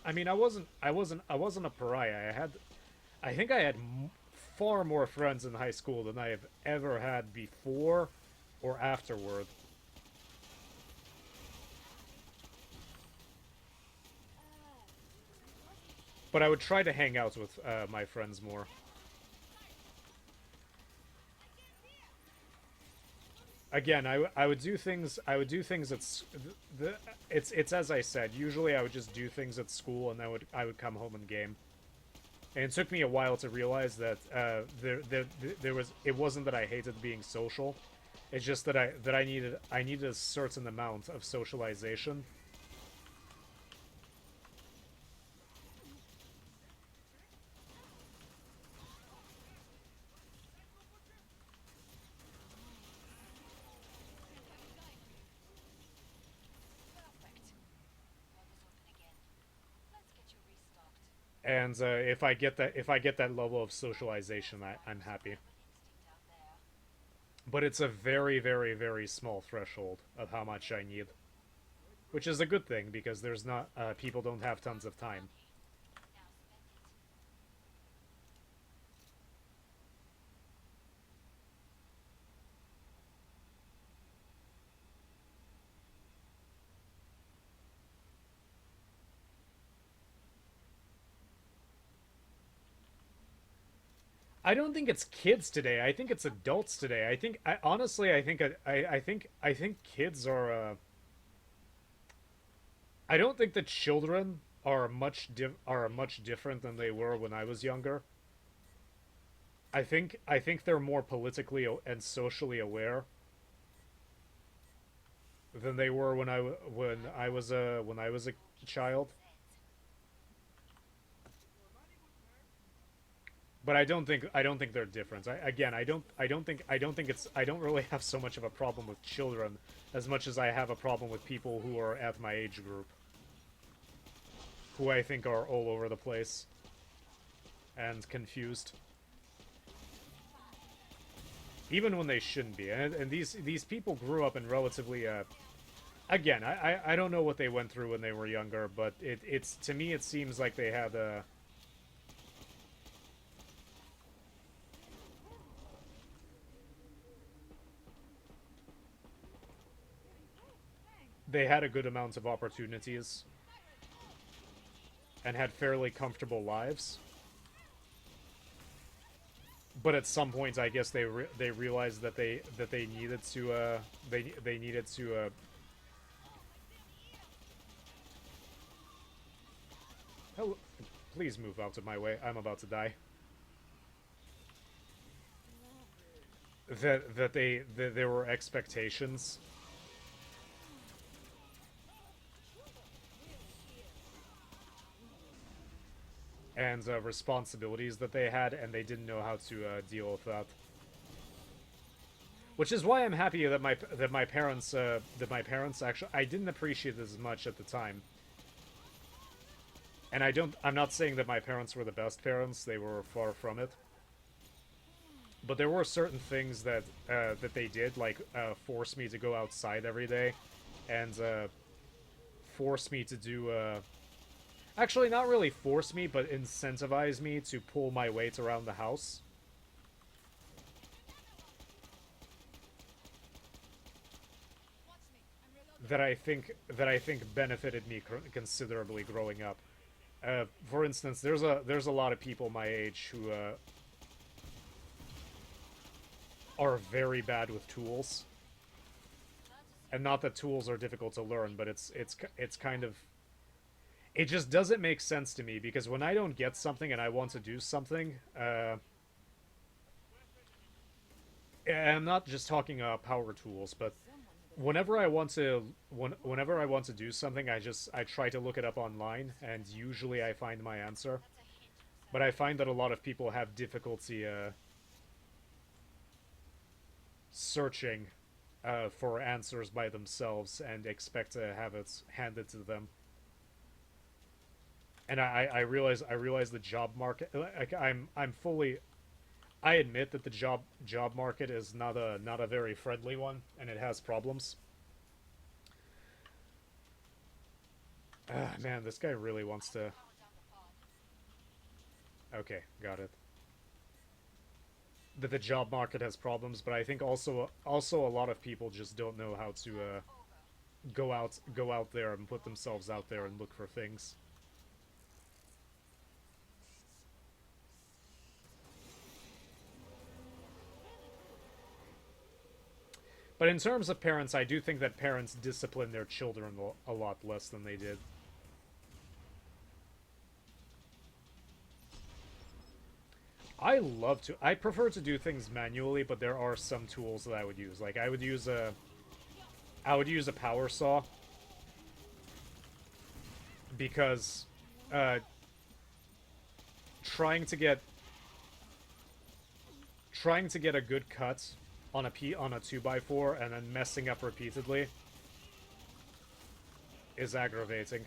I mean, I wasn't a pariah. I think I had far more friends in high school than I have ever had before or afterward. But I would try to hang out with my friends more. Again, I would do things. I would do things at it's as I said. Usually, I would just do things at school, and I would come home and game. And it took me a while to realize that there was, it wasn't that I hated being social. It's just that I needed a certain amount of socialization. Perfect. Pod is open again. Let's get you restocked. And if I get that level of socialization, I'm happy. Instinct out there. But it's a very, very, very small threshold of how much I need, which is a good thing because there's not people don't have tons of time. Now spend it. I don't think it's kids today. I think it's adults today. Honestly, I think kids are. I don't think that children are much different than they were when I was younger. I think they're more politically and socially aware than they were when I was a child. But I don't think they're different. I don't really have so much of a problem with children as much as I have a problem with people who are at my age group, who I think are all over the place and confused, even when they shouldn't be. And these people grew up in relatively again, I don't know what they went through when they were younger, but it's to me it seems like they had a they had a good amount of opportunities and had fairly comfortable lives. But at some point, I guess they realized that they needed to they needed to hello, please move out of my way. I'm about to die. That there were expectations and responsibilities that they had, and they didn't know how to deal with that. Which is why I'm happy that my parents actually, I didn't appreciate this as much at the time. And I'm not saying that my parents were the best parents. They were far from it. But there were certain things that that they did, like force me to go outside every day, and force me to do. Actually, not really force me, but incentivize me to pull my weight around the house. That I think benefited me considerably growing up. For instance, there's a lot of people my age are very bad with tools. And not that tools are difficult to learn, but it's kind of, it just doesn't make sense to me, because when I don't get something and I want to do something, and I'm not just talking power tools, but whenever I want to whenever I want to do something, I try to look it up online, and usually I find my answer. But I find that a lot of people have difficulty searching for answers by themselves and expect to have it handed to them. And I realize the job market, like I'm fully, I admit that the job market is not a very friendly one, and it has problems. Ah, man, this guy really wants to. Power down the pod. Okay, got it. That the job market has problems, but I think also a lot of people just don't know how to Over. go out there and put themselves out there and look for things. But in terms of parents, I do think that parents discipline their children a lot less than they did. I prefer to do things manually, but there are some tools that I would use. Like I would use a power saw, because uh, trying to get trying to get a good cut on a 2x4 and then messing up repeatedly is aggravating.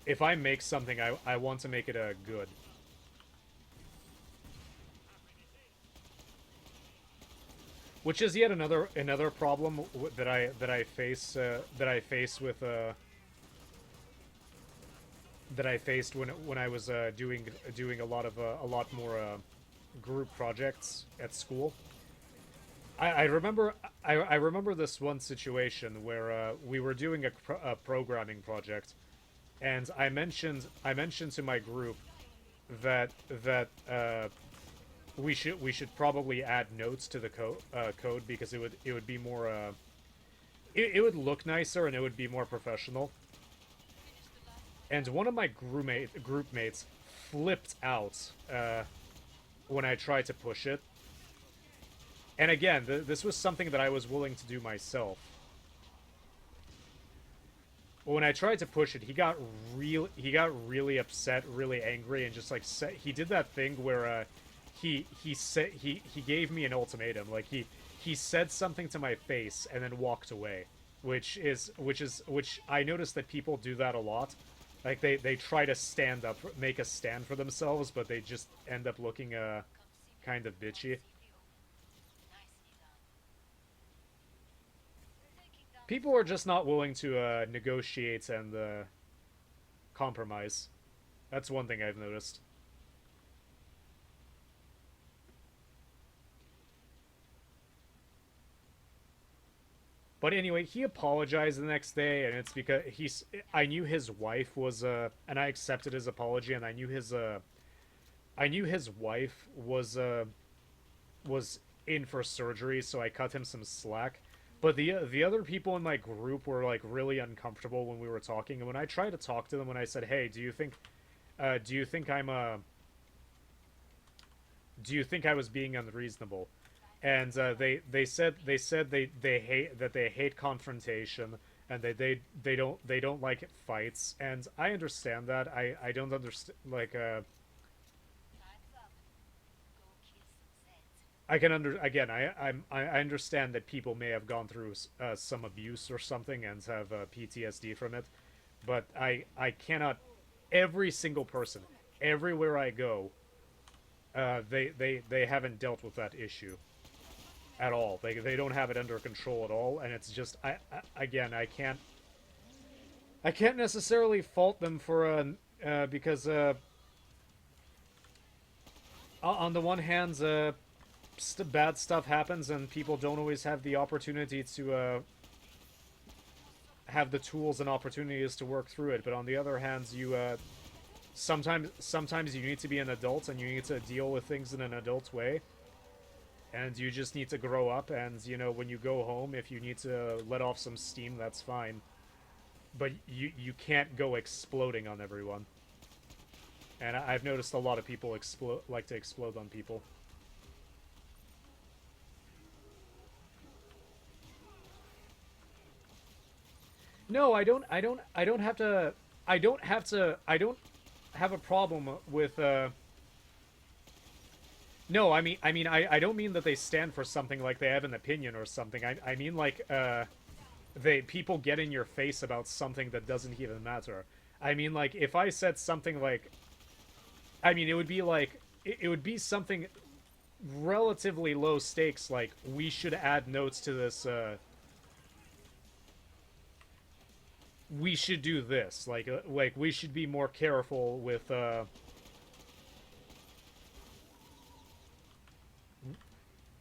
If I make something, I want to make it a good. Which is yet another problem that I face that I faced when I was doing a lot more group projects at school. I remember I remember this one situation where we were doing a programming project, and I mentioned to my group that we should probably add notes to the code, because it would be more it would look nicer and it would be more professional. And one of my group mates flipped out when I tried to push it. And again, this was something that I was willing to do myself. When I tried to push it, he got really upset, really angry, and just like he did that thing where he gave me an ultimatum. Like he said something to my face and then walked away, which I noticed that people do that a lot. Like they try to stand up, make a stand for themselves, but they just end up looking Come see me kind of bitchy. Nicely done. Taking down People are just not willing to negotiate and compromise. That's one thing I've noticed. But anyway, he apologized the next day, and it's because I knew his wife was and I accepted his apology, and I knew his wife was in for surgery, so I cut him some slack. But the other people in my group were like really uncomfortable when we were talking, and when I tried to talk to them, when I said, "Hey, do you think do you think I was being unreasonable?" And they said they hate confrontation, and they don't like fights, and I understand that. I don't understand, like time's up. Go kill some Zeds. I can I understand that people may have gone through some abuse or something and have PTSD from it, but I cannot. Every single person, everywhere I go, they haven't dealt with that issue at all. They don't have it under control at all, and it's just again I can't necessarily fault them for because on the one hand bad stuff happens, and people don't always have the opportunity to have the tools and opportunities to work through it. But on the other hand, you sometimes you need to be an adult and you need to deal with things in an adult way, and you just need to grow up. And you know, when you go home, if you need to let off some steam, that's fine. But you can't go exploding on everyone. And I've noticed a lot of people like to explode on people. No, I don't have to. I don't have to. I don't have a problem with. No, I don't mean that they stand for something like they have an opinion or something. I mean like people get in your face about something that doesn't even matter. I mean like if I said something like, I mean it would be like it would be something relatively low stakes, like we should add notes to this. We should do this, like we should be more careful with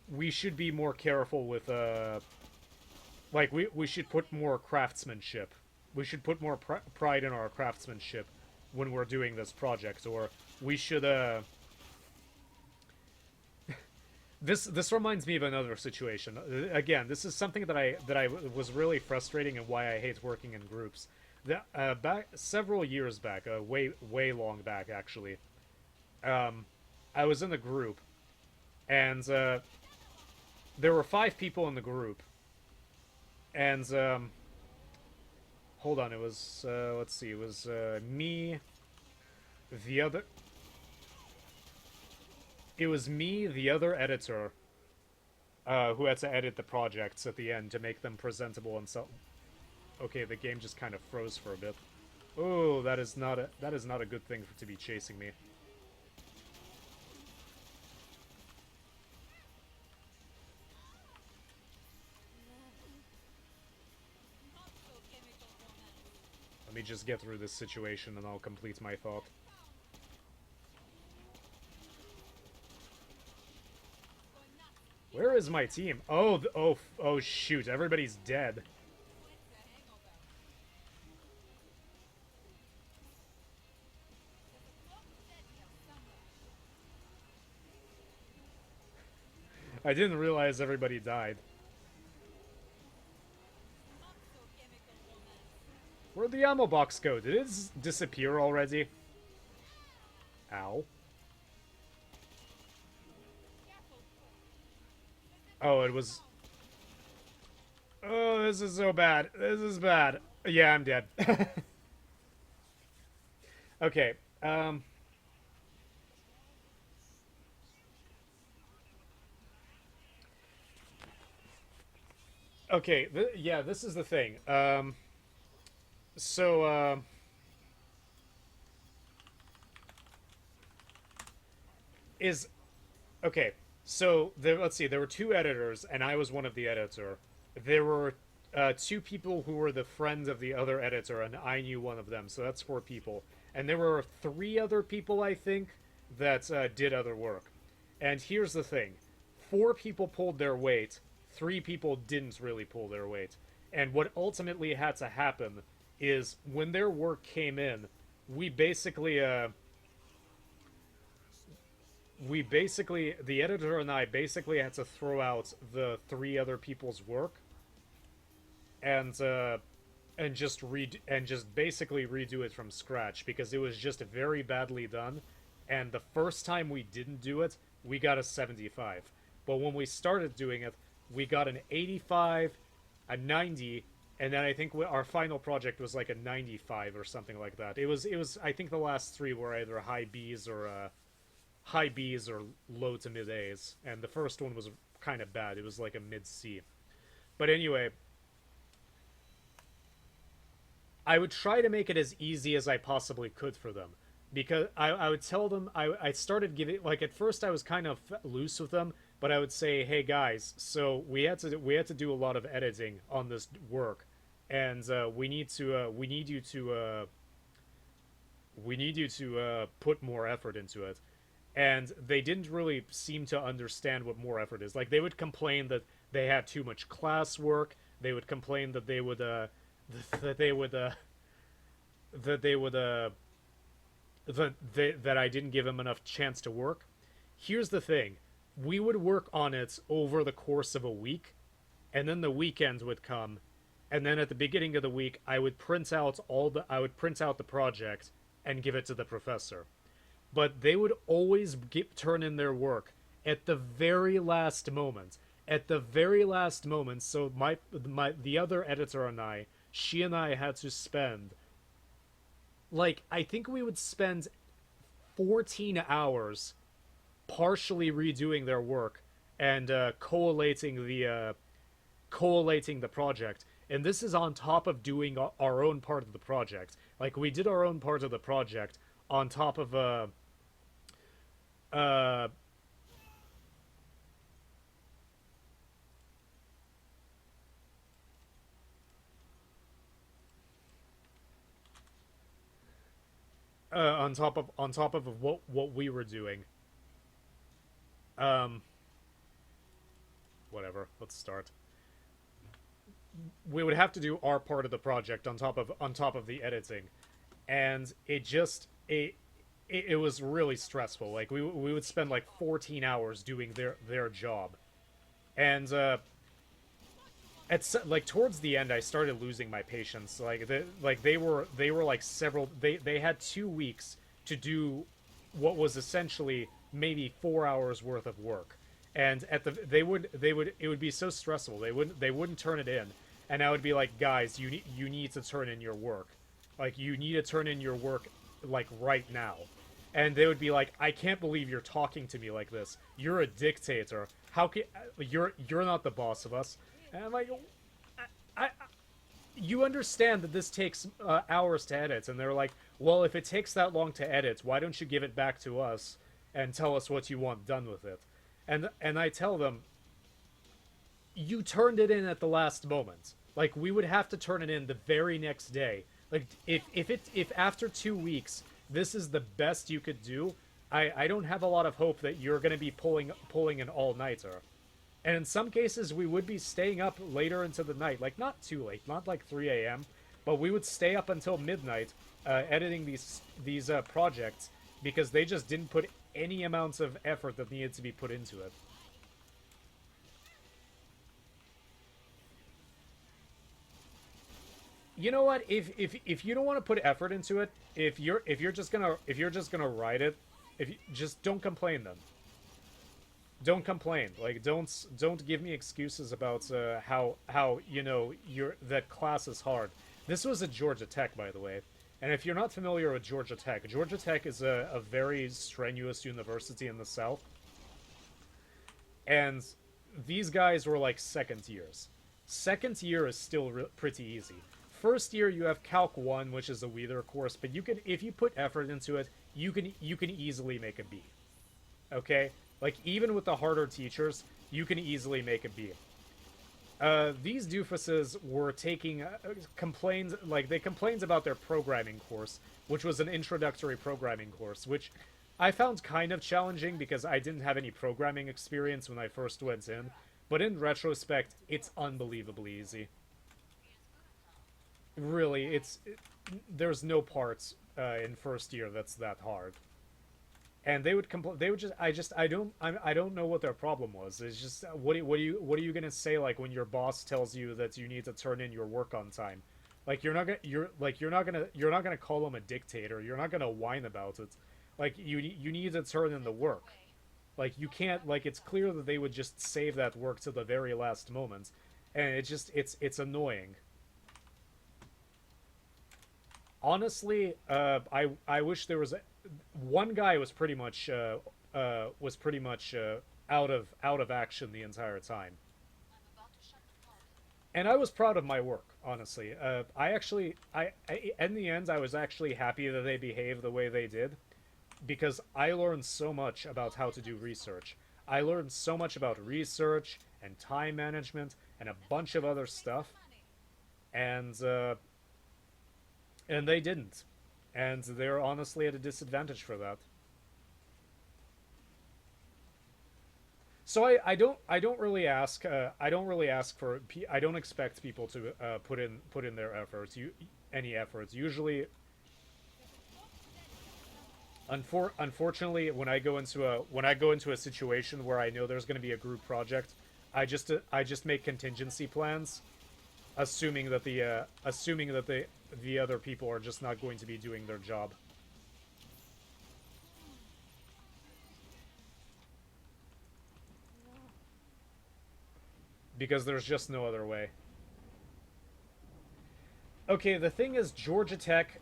we should be more careful with like we should put more craftsmanship. We should put more pride in our craftsmanship when we're doing this project, or we should this reminds me of another situation. Again, this is something that I was really frustrating, and why I hate working in groups. Back several years back, way long back actually, I was in a group, and there were 5 people in the group, and hold on, it was let's see, it was me, the other. It was me, the other editor, who had to edit the projects at the end to make them presentable and so. Okay, the game just kind of froze for a bit. Oh, that is not a good thing to be chasing me. Let me just get through this situation and I'll complete my thought. Where is my team? Oh, oh shoot, everybody's dead. I didn't realize everybody died. Where'd the ammo box go? Did it disappear already? Ow. Oh, it was... Oh, this is so bad. This is bad. Yeah, I'm dead. Okay, okay, yeah, this is the thing. So, is... Okay, so, let's see, there were 2 editors, and I was one of the editor. There were 2 people who were the friends of the other editor, and I knew one of them, so that's 4 people. And there were 3 other people, I think, that did other work. And here's the thing. 4 people pulled their weight, 3 people didn't really pull their weight. And what ultimately had to happen is, when their work came in, we basically, the editor and I basically had to throw out the 3 other people's work, and just basically redo it from scratch, because it was just very badly done. And the first time we didn't do it, we got a 75. But when we started doing it, we got an 85, a 90, and then I think our final project was like a 95 or something like that. It was I think the last 3 were either high B's or low to mid A's, and the first one was kind of bad. It was like a mid C. But anyway, I would try to make it as easy as I possibly could for them, because I would tell them, I started giving, like, at first I was kind of loose with them, but I would say, hey guys, so we had to do a lot of editing on this work, and we need you to put more effort into it. and they didn't really seem to understand what more effort is. Like they would complain that they had too much classwork. They would complain that they would that they would that they would that I didn't give them enough chance to work. Here's the thing: we would work on it over the course of a week, and then the weekend would come, and then at the beginning of the week, I would print out the project and give it to the professor. But they would always turn in their work at the very last moment. At the very last moment, so the other editor and she and I had to spend, like, I think we would spend 14 hours partially redoing their work and collating the project. And this is on top of doing our own part of the project. Like we did our own part of the project on top of uh on top of what we were doing. Um, Whatever. Let's start. We would have to do our part of the project on top of the editing, and it was really stressful. Like we would spend like 14 hours doing their job, and like towards the end, I started losing my patience. They were like they had 2 weeks to do what was essentially maybe 4 hours worth of work, and it would be so stressful. They wouldn't turn it in, and I would be like, guys, you need to turn in your work, like you need to turn in your work like right now. And they would be like, I can't believe you're talking to me like this. You're a dictator. How can you're not the boss of us? And I'm like, you understand that this takes hours to edit, and they're like, well, if it takes that long to edit, why don't you give it back to us and tell us what you want done with it? And I tell them, you turned it in at the last moment. Like we would have to turn it in the very next day. Like if after 2 weeks this is the best you could do, I don't have a lot of hope that you're going to be pulling an all-nighter. And in some cases, we would be staying up later into the night. Like, not too late, not like 3 a.m., but we would stay up until midnight editing these projects because they just didn't put any amounts of effort that needed to be put into it. You know what? If you don't want to put effort into it, if you're just gonna write it, if you, just don't complain then. Don't complain. Like don't give me excuses about how your that class is hard. This was at Georgia Tech, by the way. And if you're not familiar with Georgia Tech is a very strenuous university in the South. And these guys were like second years. Second year is still pretty easy. First year you have Calc 1, which is a Weather course, but you can, if you put effort into it, you can easily make a B. Okay? Like, even with the harder teachers, you can easily make a B. These doofuses were taking they complained about their programming course, which was an introductory programming course, which I found kind of challenging because I didn't have any programming experience when I first went in, but in retrospect, it's unbelievably easy. Really, there's no parts in first year that's that hard. And they would they would I don't know what their problem was. It's just what are you gonna say like when your boss tells you that you need to turn in your work on time? Like you're not gonna call him a dictator. You're not gonna whine about it. Like you need to turn in the work. Like you can't, like, it's clear that they would just save that work to the very last moment, and it's annoying. Honestly, I wish there was one guy was pretty much out of action the entire time, I'm about to shut the pod. and I was proud of my work. Honestly, in the end I was actually happy that they behaved the way they did, because I learned so much about how to do research. I learned so much about research and time management and a bunch of other stuff, and they didn't, and they're honestly at a disadvantage for that. So I don't really ask I don't expect people to put in their efforts, any efforts. Usually, unfortunately, when I go into a situation where I know there's going to be a group project, I just make contingency plans, assuming that the other people are just not going to be doing their job. Because there's just no other way. Okay, the thing is, Georgia Tech,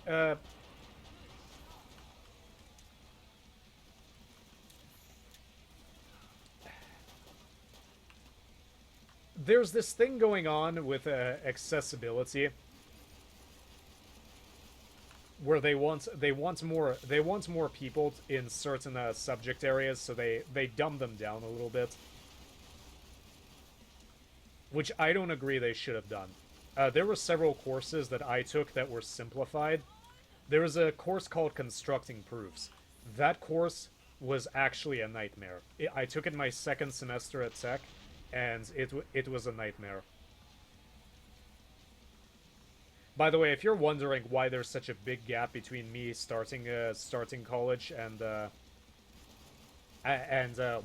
there's this thing going on with accessibility where they want more people in certain subject areas, so they dumb them down a little bit, which I don't agree they should have done. There were several courses that I took that were simplified. There was a course called Constructing Proofs. That course was actually a nightmare. I took it my second semester at Tech, and it was a nightmare. By the way, if you're wondering why there's such a big gap between me starting college and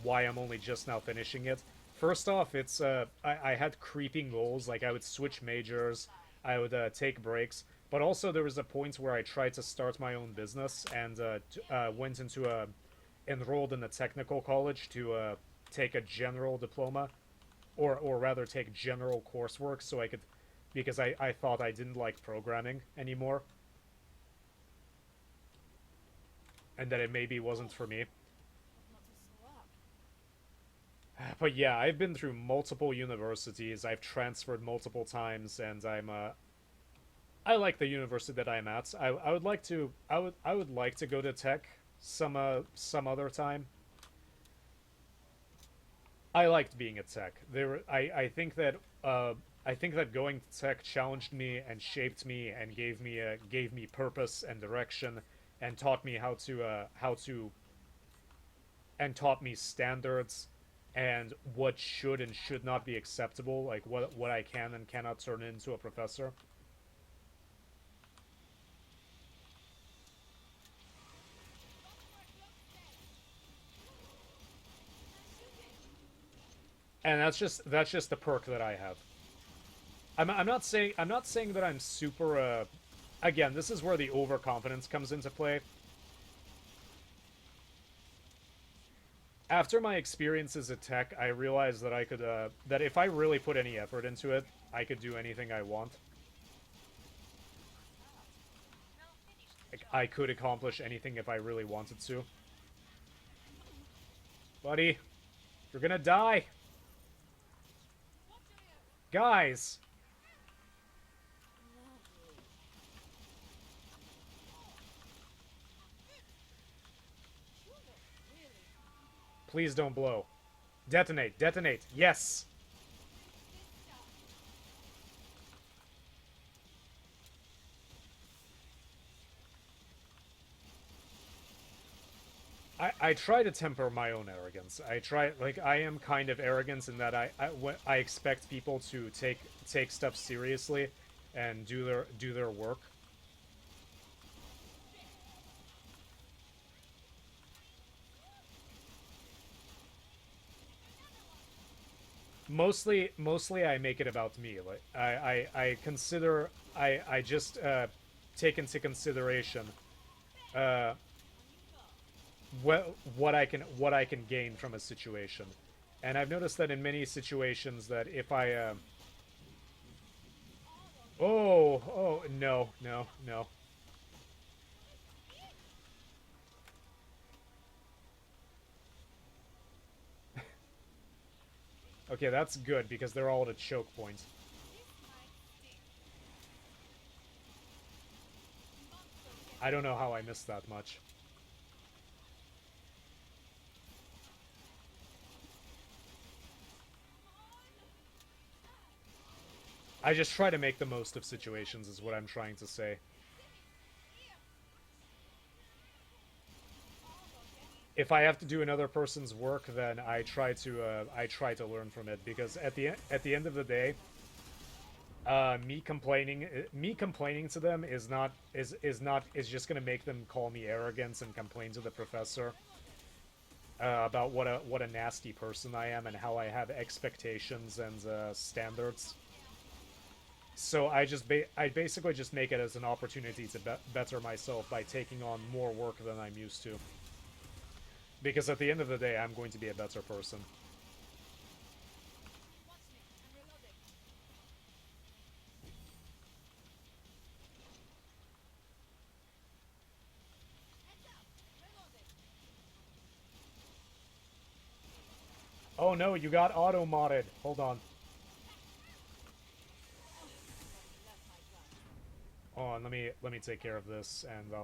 why I'm only just now finishing it, first off, it's I had creeping goals. Like I would switch majors, I would take breaks, but also there was a point where I tried to start my own business and went into a enrolled in a technical college to take a general diploma, or rather take general coursework, so I could, because I thought I didn't like programming anymore, and that it maybe wasn't for me. But yeah, I've been through multiple universities. I've transferred multiple times, and I like the university that I'm at. I would like to I would like to go to Tech some other time. I liked being at Tech. I think that going to Tech challenged me and shaped me and gave me purpose and direction, and taught me how to and taught me standards and what should and should not be acceptable, like what I can and cannot turn into a professor. And that's just the perk that I have. I'm not saying that I'm super. Again, this is where the overconfidence comes into play. After my experiences at Tech, I realized that I could that if I really put any effort into it, I could do anything I want. Like, I could accomplish anything if I really wanted to. Buddy, you're gonna die. Guys! Please don't blow. Detonate, detonate, yes! I try to temper my own arrogance. I try, like, I am kind of arrogant in that I expect people to take stuff seriously and do their work. Mostly I make it about me. Like I consider I just take into consideration uh what I can gain from a situation. And I've noticed that in many situations that if I oh no, no, no. Okay, that's good because they're all at a choke point. I don't know how I missed that much. I just try to make the most of situations is what I'm trying to say. if I have to do another person's work, then I try to learn from it, because at the end of the day, me complaining to them is just gonna make them call me arrogant and complain to the professor about what a nasty person I am and how I have expectations and standards. So I basically just make it as an opportunity to better myself by taking on more work than I'm used to. Because at the end of the day, I'm going to be a better person. Watch me. I'm reloading. Heads up. Reloading. Oh no, you got auto modded. Hold on. Left my gun. Hold on, let me take care of this, and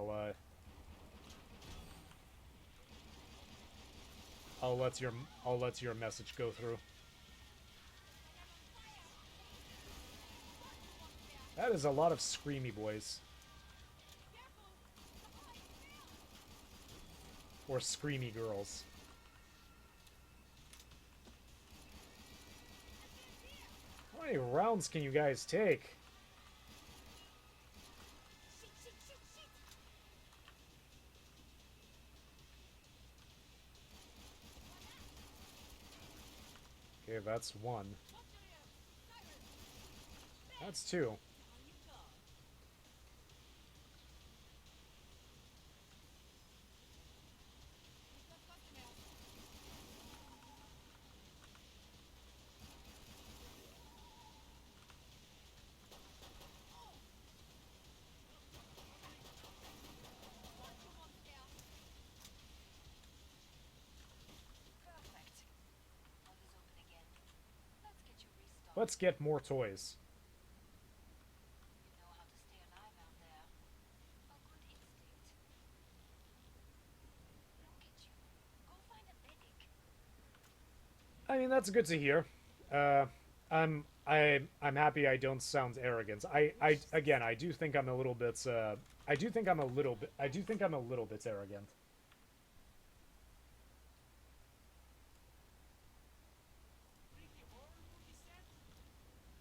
I'll let your message go through. That is a lot of screamy boys. Or screamy girls. How many rounds can you guys take? Shit, shit, shit, shit. Okay, that's one. What do you? Siren. That's two. On you go. We've got customers. What you want there? Perfect. Pod is open again. Let's get you restarted. Let's get more toys. You know how to stay alive out there. A good instinct. Look at you. Go find a medic. I mean, that's good to hear. I'm happy I don't sound arrogant. Again, I do think I'm a little bit I do think I'm a little bit arrogant.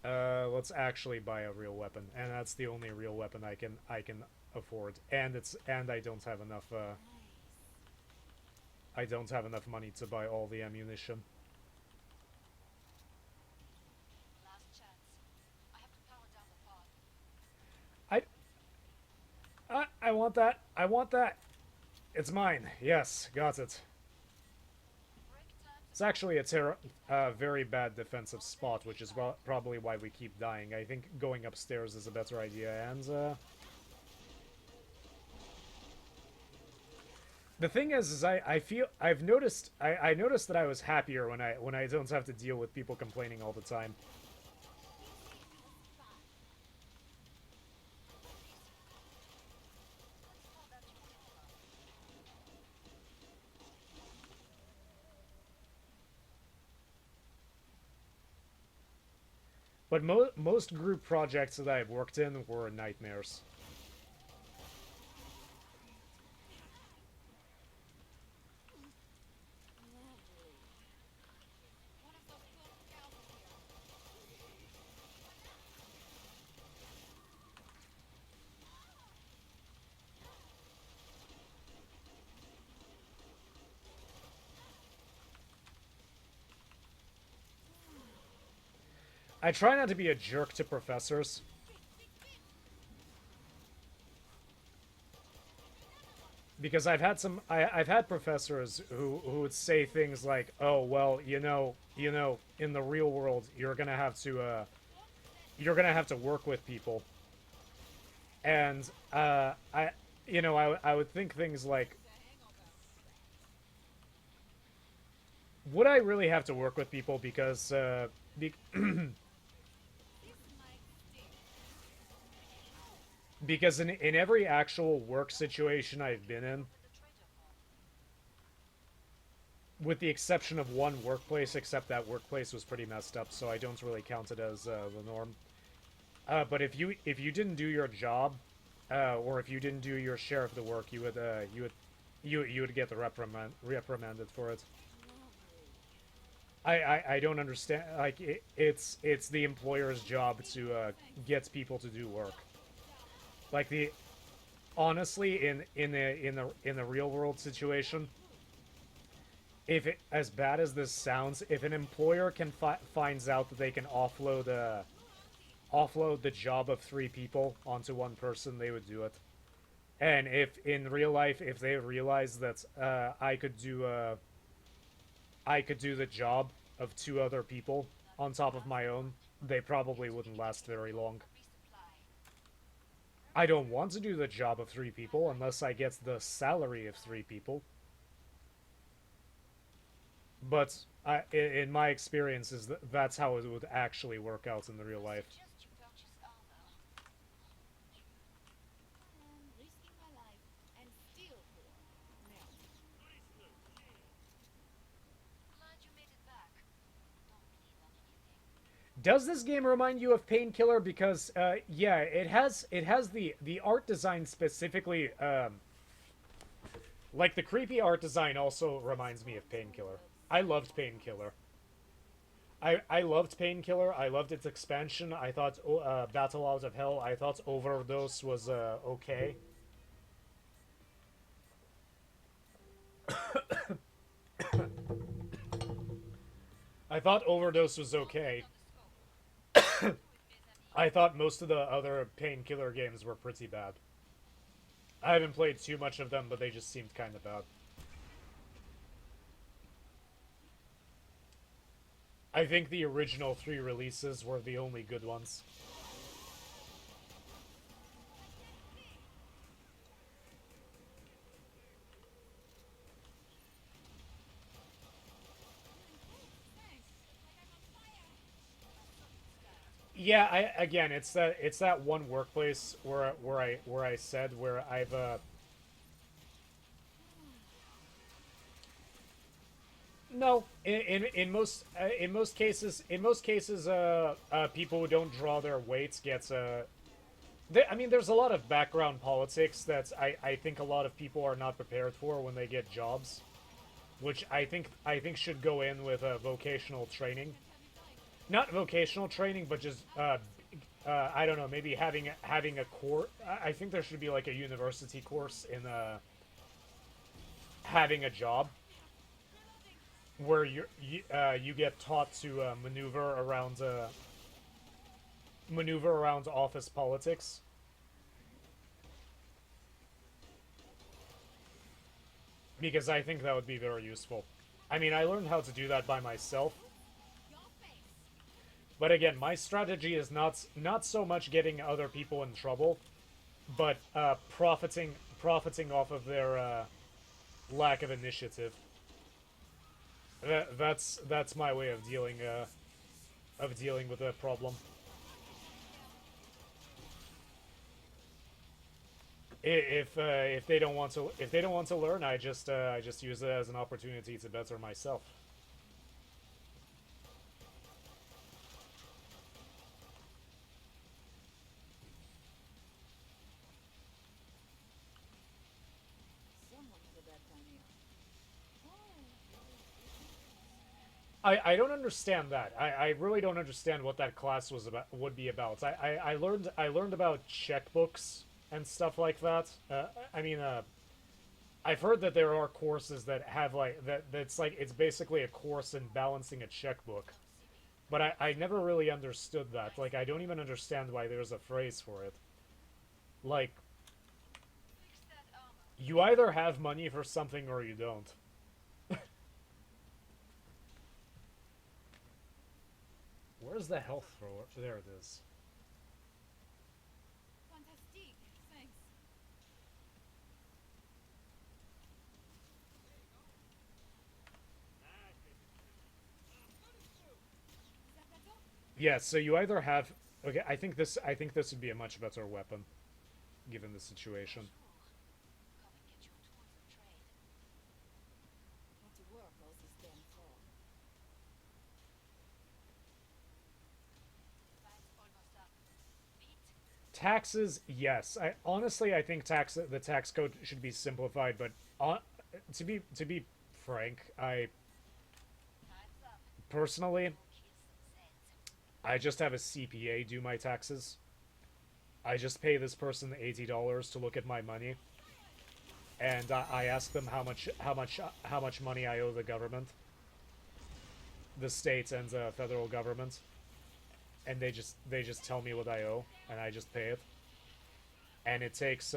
Let's actually buy a real weapon, and that's the only real weapon I can afford. And I don't have enough I don't have enough money to buy all the ammunition. Last chance. I have to power down the pod. I want that. I want that. It's mine. Yes, got it. Break time to It's actually a very bad defensive spot, which is probably why we keep dying. I think going upstairs is a better idea, and the thing is I feel I've noticed I noticed that I was happier when I don't have to deal with people complaining all the time. let's call that your diploma. But most group projects that I've worked in were nightmares. One of those little gals is here. I try not to be a jerk to professors. Because I've had professors who would say things like, "Oh, well, in the real world, you're gonna have to work with people," and I would think things like, would I really have to work with people? Because This might stink. because in every actual work situation I've been in, The traitor pod. with the exception of one workplace, except that workplace was pretty messed up, so I don't really count it as the norm. But if you didn't do your job, or if you didn't do your share of the work, you would get reprimanded for it. I don't understand. Like it's the employer's job to get people to do work. Like the honestly in the real world situation, if it, as bad as this sounds, if an employer can finds out that they can offload the job of 3 people onto one person, they would do it. And if in real life, if they realize that I could do the job of 2 other people on top of my own, they probably wouldn't last very long. I don't want to do the job of 3 people unless I get the salary of 3 people. But in my experiences, that's how it would actually work out in the real life. Suggest you purchase armor. Risking my life and still poor. Now, Glad you made it back. Don't bleed on anything. Does this game remind you of Painkiller? Because yeah, it has the art design specifically. Like the creepy art design also reminds me of Painkiller. I loved Painkiller. I loved Painkiller. I loved its expansion. I thought Battle Out of Hell. I thought Overdose was okay. I thought Overdose was okay. I thought most of the other Painkiller games were pretty bad. I haven't played too much of them, but they just seemed kind of bad. I think the original 3 releases were the only good ones. Yeah, again, it's that one workplace where I said where I've no, in most cases people who don't draw their weights gets I mean, there's a lot of background politics that I think a lot of people are not prepared for when they get jobs, which I think should go in with vocational training, not vocational training, but just I don't know, maybe having a course. I think there should be like a university course in having a job where you get taught to maneuver around office politics. Because I think that would be very useful. I mean, I learned how to do that by myself. But again, my strategy is not so much getting other people in trouble, but profiting off of their lack of initiative. That's my way of dealing with the problem. If they don't want to learn, I just use it as an opportunity to better myself. someone had a bad time here. I don't understand that. I really don't understand what that class would be about. I learned about checkbooks and stuff like that. I mean, I've heard that there are courses that have like that's like it's basically a course in balancing a checkbook. But I never really understood that. Like I don't even understand why there's a phrase for it. Like Fix that armor. you either have money for something or you don't. Where's the health thrower? There it is. Fantastic. Thanks. Is that better? Yeah, so you either have okay, I think this would be a much better weapon given the situation. Come and get your tools of trade. Have to work all this damn fall. Fight's almost up. Beat. Taxes, yes. I think the tax code should be simplified, but to be frank, I Time's up. personally Go kiss some sense. I just have a CPA do my taxes. I just pay this person $80 to look at my money, and I ask them how much money I owe the government, the state and federal government, and they just tell me what I owe, and I just pay it. And it takes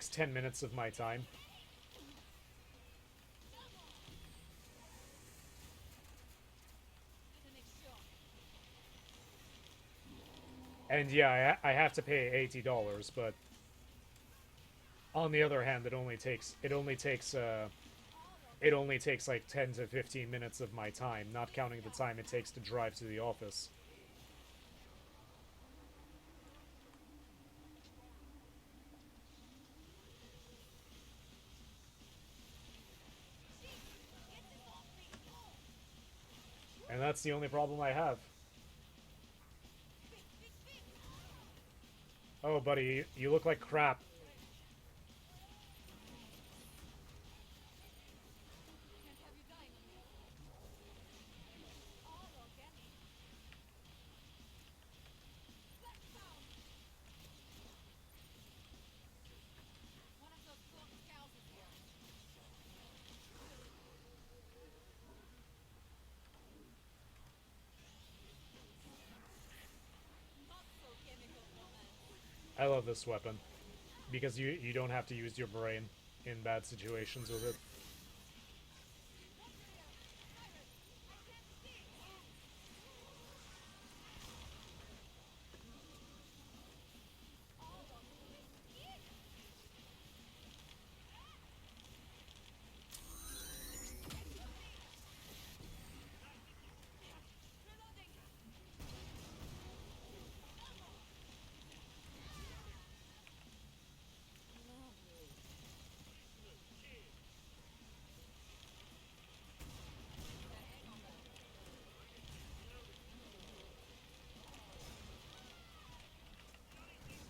10 minutes of my time. And yeah, I have to pay $80, but on the other hand, it only takes like 10 to 15 minutes of my time, not counting the time it takes to drive to the office. And that's the only problem I have. Oh, buddy, you look like crap. Can't have you dying on me. All organic. Black sound. One of those cloaked cows is here. Not so chemical, woman. I love this weapon because you don't have to use your brain in bad situations with it.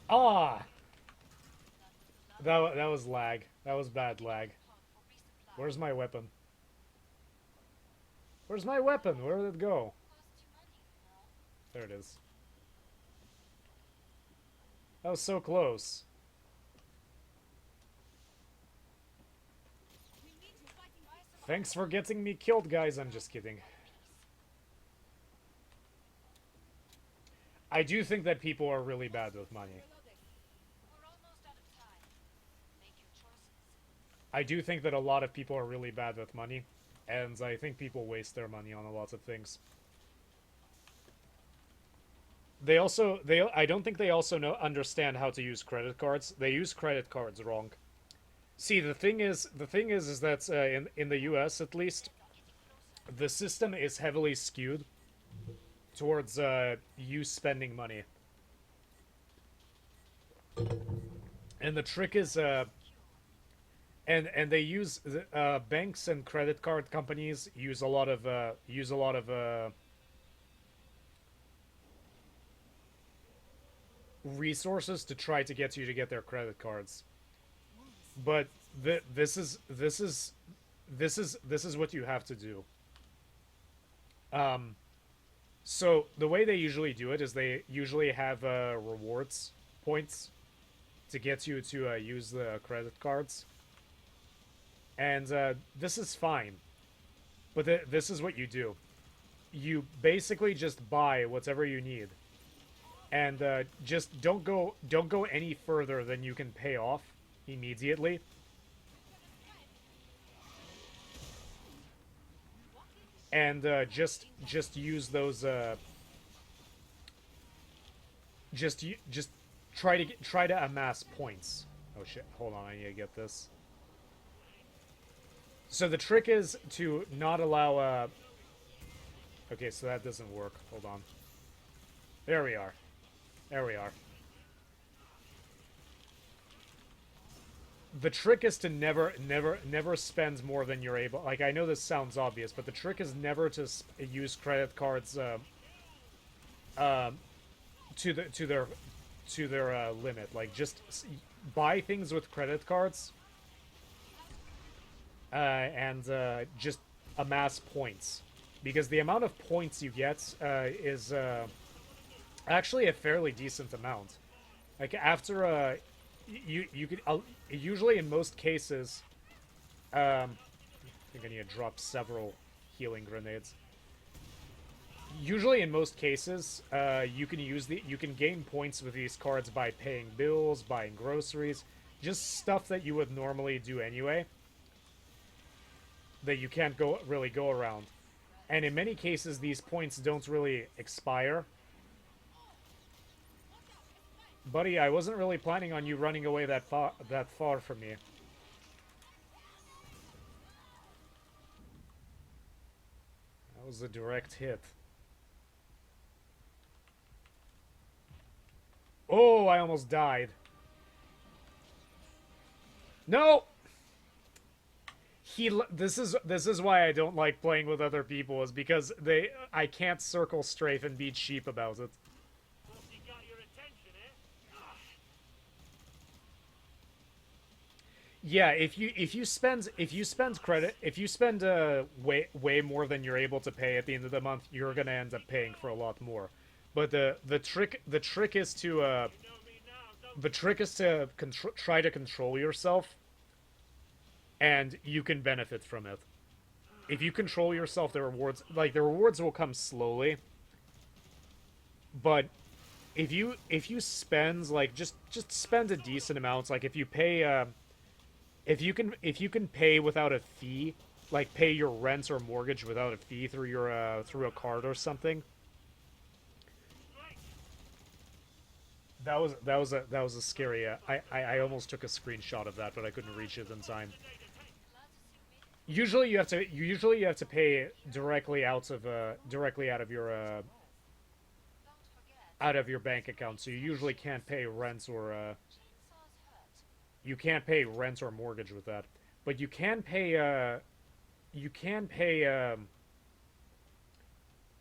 Ah, that was lag. That was bad lag. Pod for resupply. Where's my weapon? Where's my weapon? Where did it go? Costs you money, no? There it is. That was so close. We need you fighting by some. Thanks for getting me killed, guys. I'm just kidding. I do think that people are really bad with money. Reloading. We're almost out of time. Make your choices. I do think that a lot of people are really bad with money, and I think people waste their money on a lot of things. I don't think they also understand how to use credit cards. They use credit cards wrong. See, the thing is that in the U.S. at least, the system is heavily skewed towards you spending money, and the trick is and they use banks and credit card companies use a lot of resources to try to get you to get their credit cards. But this is what you have to do. So the way they usually do it is they usually have rewards points to get you to use the credit cards. And this is fine. But this is what you do. You basically just buy whatever you need. And just don't go any further than you can pay off immediately. And just use those just try to amass points. Oh shit, hold on, I need to get this. So the trick is to not allow okay, so that doesn't work. Hold on. There we are. There we are. The trick is to never spend more than you're able. Like, I know this sounds obvious, but the trick is never to use credit cards to their limit. Like, just buy things with credit cards, and just amass points, because the amount of points you get is actually a fairly decent amount. Like after you could usually in most cases, I think I need to drop several healing grenades. Usually in most cases, you can gain points with these cards by paying bills, buying groceries, just stuff that you would normally do anyway, that you can't really go around. And in many cases, these points don't really expire. Buddy, I wasn't really planning on you running away that far from me. That was a direct hit. Oh, I almost died. No! This is why I don't like playing with other people, is because I can't circle strafe and be cheap about it. He got your attention, eh? Yeah, if you spend way more than you're able to pay at the end of the month, you're gonna end up paying for a lot more. But the trick is to try to control yourself, and you can benefit from it. If you control yourself, the rewards will come slowly. But if you spend just spend a decent amount, like if you pay if you can pay without a fee, like pay your rent or mortgage without a fee through your through a card or something. That was a scary. I almost took a screenshot of that, but I couldn't reach it in time. Usually you have to pay directly out of your bank account. So you usually can't pay rent or mortgage with that. But you can pay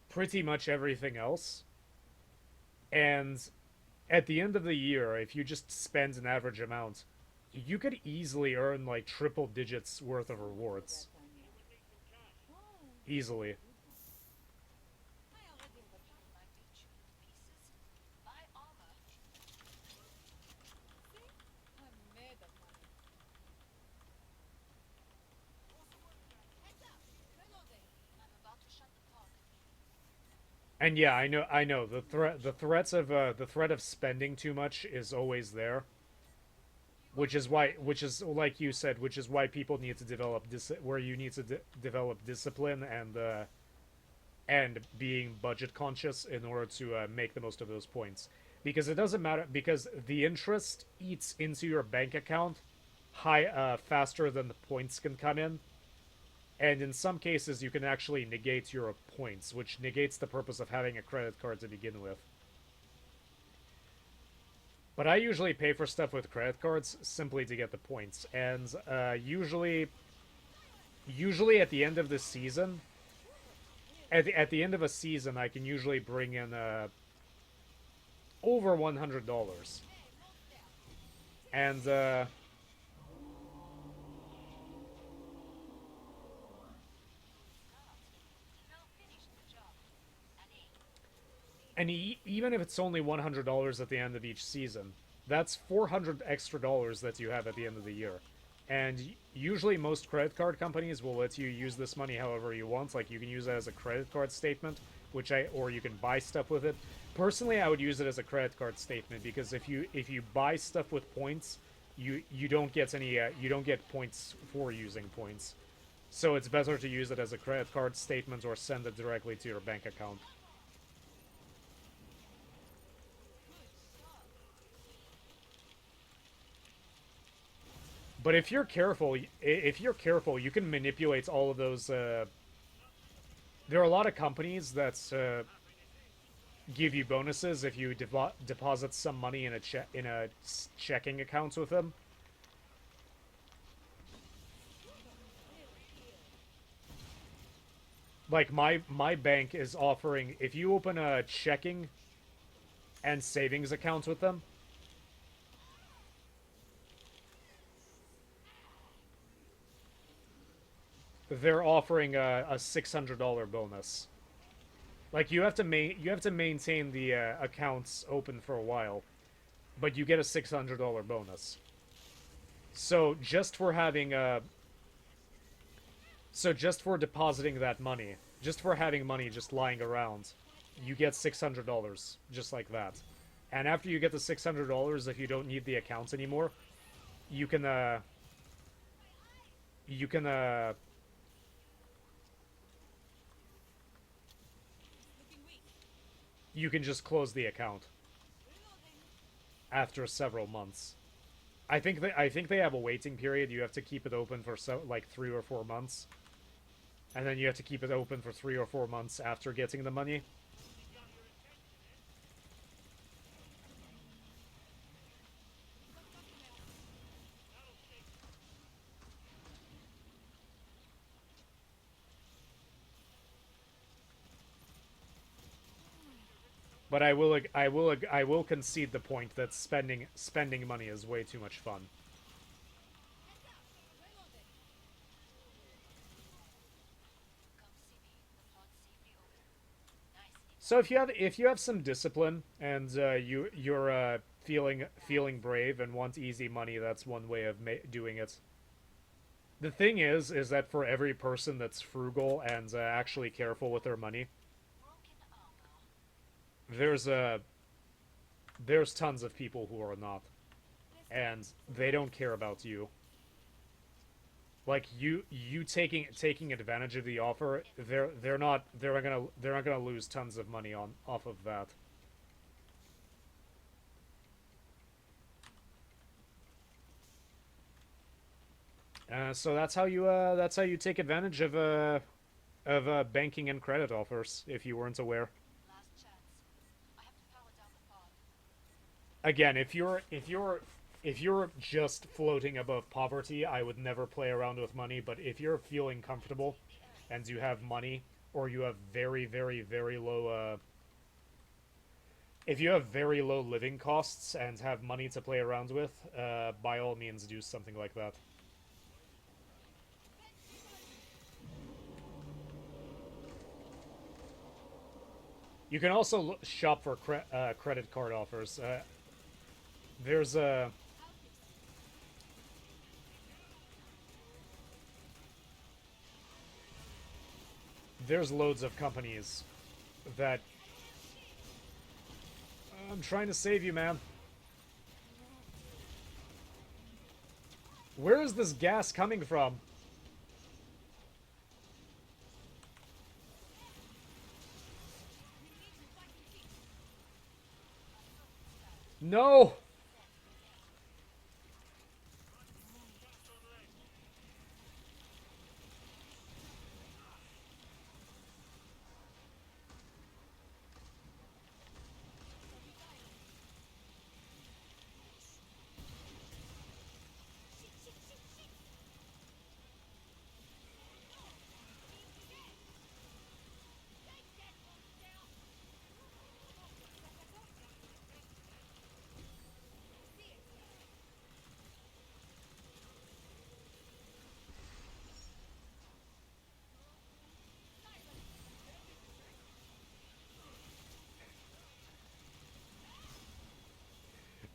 pretty much everything else. And at the end of the year, if you just spend an average amount, you could easily earn like triple digits worth of rewards. Easily. I already overpaid my beach in pieces. Buy armor. I'm made of money. Heads up! Reloading! I'm about to shut the pod. And yeah, I know the threat of spending too much is always there. Which is like you said, which is why people need to develop develop discipline and being budget conscious in order to make the most of those points. Because it doesn't matter, because the interest eats into your bank account faster than the points can come in. And in some cases, you can actually negate your points, which negates the purpose of having a credit card to begin with. But I usually pay for stuff with credit cards simply to get the points. And usually at the end of the season, at the end of a season, I can usually bring in over $100. And Now finish the job. Allez. And even if it's only $100 at the end of each season, that's $400 extra that you have at the end of the year. And usually most credit card companies will let you use this money however you want. Like you can use it as a credit card statement, or you can buy stuff with it. Personally, I would use it as a credit card statement, because if you buy stuff with points, you don't get points for using points. So it's better to use it as a credit card statement or send it directly to your bank account. But if you're careful, you can manipulate all of those. There are a lot of companies that give you bonuses if you deposit some money in a checking account with them. Like my bank is offering, if you open a checking and savings account with them, they're offering a $600 bonus. Like you have to maintain the accounts open for a while, but you get a $600 bonus. So just for having so just for depositing that money, just for having money just lying around, you get $600 just like that. And after you get the $600, if you don't need the accounts anymore, you can you can Looking weak. you can just close the account Reloading. after several months. I think they have a waiting period. You have to keep it open for like 3 or 4 months, and then you have to keep it open for 3 or 4 months after getting the money. But I will concede the point that spending money is way too much fun. Reloading. Come see me. The pod's safely open. Nice. So if you have some discipline and you're feeling brave and want easy money, that's one way of doing it. The thing is that for every person that's frugal and actually careful with their money, Broken armor. there's tons of people who are not, and they don't care about you. Like you taking advantage of the offer, they're not gonna lose tons of money on off of that. So that's how you take advantage of banking and credit offers if you weren't aware. Last chance. I have to power down the pod. Again, if you're just floating above poverty, I would never play around with money, but if you're feeling comfortable and you have money or you have very low if you have very low living costs and have money to play around with, by all means do something like that. You can also shop for credit card offers. There's a there's loads of companies that I'm trying to save you, man. Where is this gas coming from? No!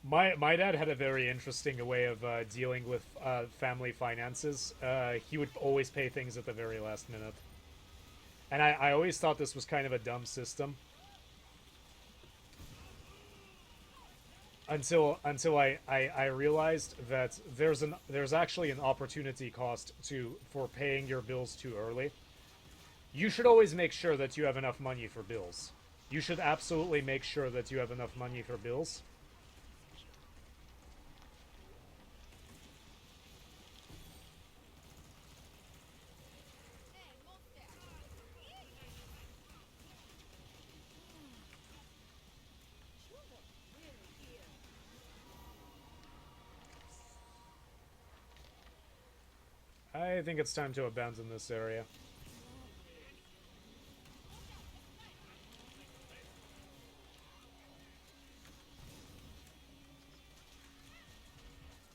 My dad had a very interesting way of dealing with family finances. He would always pay things at the very last minute. And I always thought this was kind of a dumb system. Until I realized that there's actually an opportunity cost for paying your bills too early. You should always make sure that you have enough money for bills. You should absolutely make sure that you have enough money for bills. Hey, monster. Children, really here. I think it's time to abandon this area.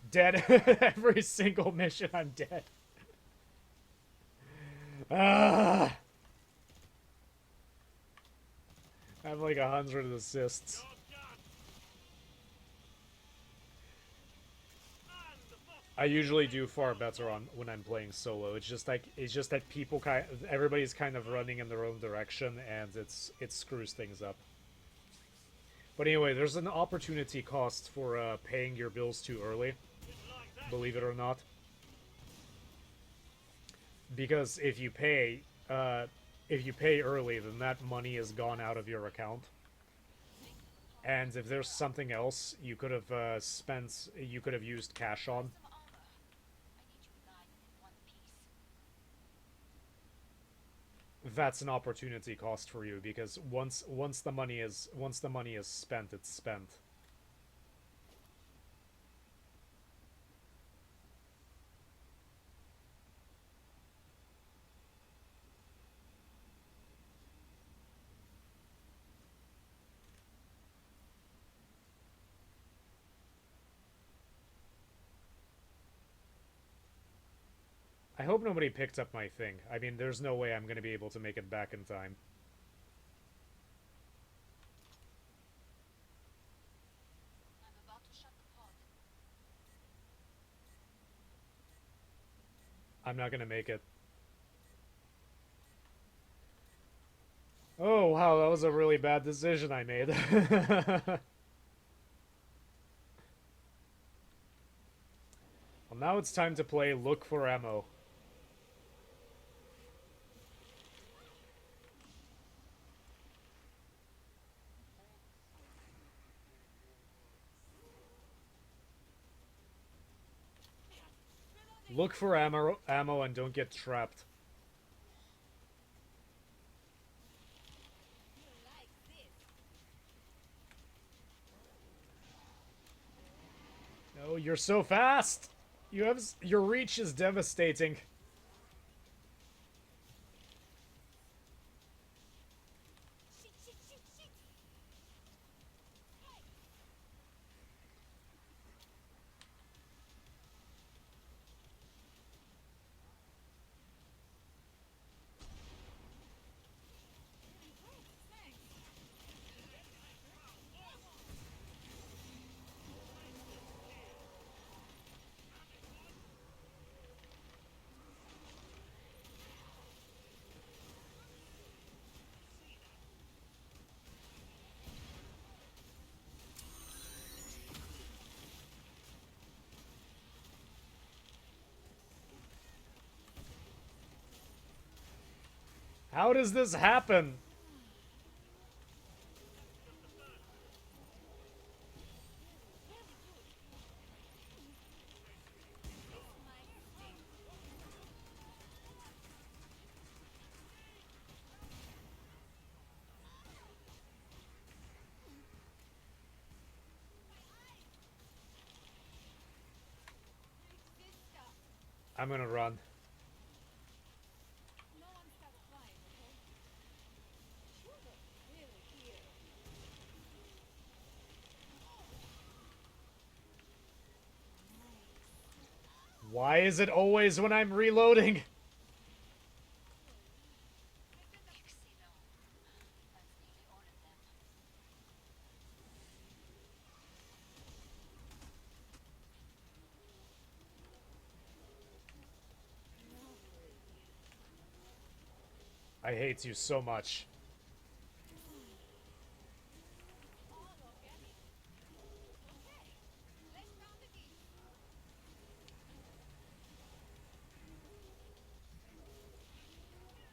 Dead. Every single mission, I'm dead. Ah! I have like 100 assists. You're done. And the boss. I usually do far better on when I'm playing solo. It's just that everybody's kind of running in their own direction, and it screws things up. But anyway, there's an opportunity cost for paying your bills too early, Didn't like that. believe it or not. Because if you pay early, then that money is gone out of your account. And if there's something else you could have you could have used cash on, Some armor. I need you alive and in one piece. that's an opportunity cost for you, because once the money is spent, it's spent. I hope nobody picked up my thing. I mean, there's no way I'm going to be able to make it back in time. I'm about to shut the pod. I'm not going to make it. Oh, wow, that was a really bad decision I made. Well, now it's time to play Look for Ammo. Look for ammo and don't get trapped. You like this. No, you're so fast! Your reach is devastating. Shit, shit, shit, shit. Hey. Oh, thanks. How does this happen? My stick. This stuff. I'm gonna run. No one stop flying, okay? You're really here. Why is it always when I'm reloading? Excellent. That's nearly all of them. I hate you so much. All organic. Okay, let's round the beat.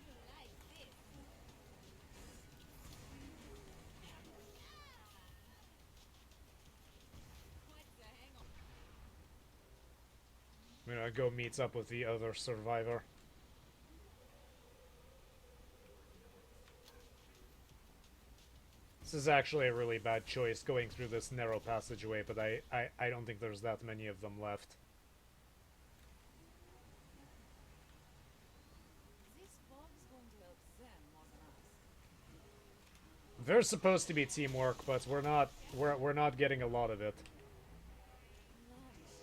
You like this. What's the hang on? I'm gonna go meet up with the other survivor. This is actually a really bad choice, going through this narrow passageway, but I don't think there's that many of them left. This fog's going to help them more than us. There's supposed to be teamwork, but we're not getting a lot of it. Nice.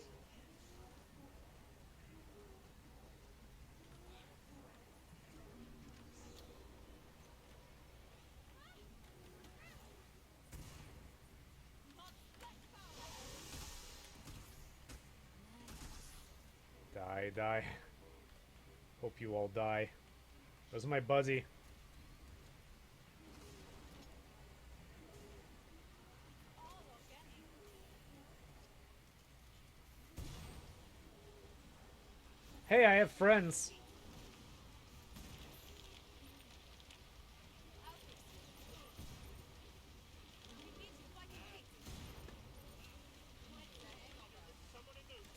Die. Hope you all die. Where's my buddy? All organic. Hey, I have friends. I'll fix it. We need to fight and fix. What's the hang of that? Somebody move.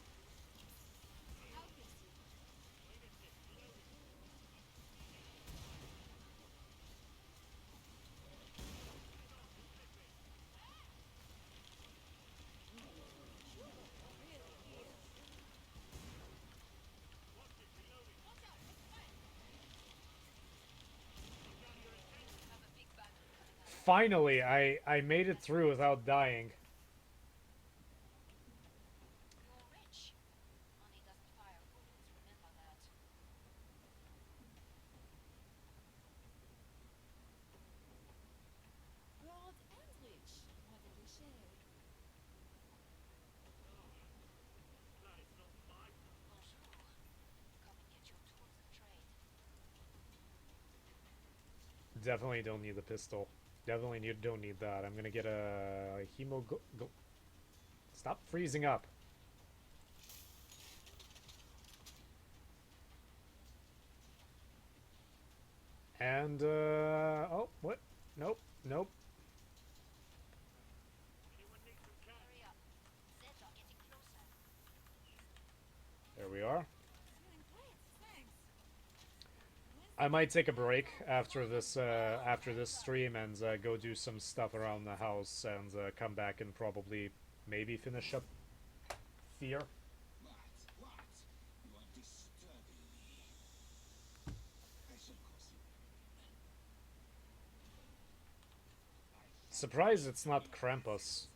I'll fix it. Sugar really is. Watch it, reloading. Watch out, it's fire. Have a big battle coming up. Finally, I made it through without dying. You're rich. Money doesn't fire bullets, remember that. Broad and rich. What a cliche. Glad it's not my fault. Bonjour. Come and get your tools and trade. Definitely don't need the pistol. Definitely don't need that. I'm gonna get a Stop freezing up. And, oh, what? Nope, nope. Anyone need some cash? Hurry up. Zeds are getting closer. There we are. Feeling great, thanks. I might take a break after this stream and go do some stuff around the house and come back and probably maybe finish up Fear. What? You are disturbing me. I shall cause you pain. Surprised it's not Krampus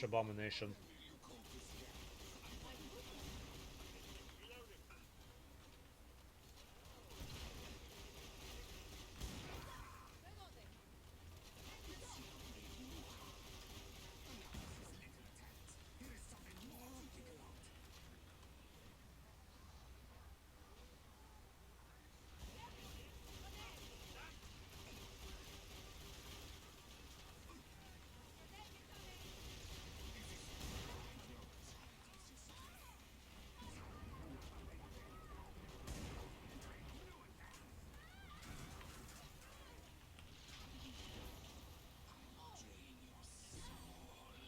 / Abomination. You call this guy? Reloading. Reloading. Here is something more to think about.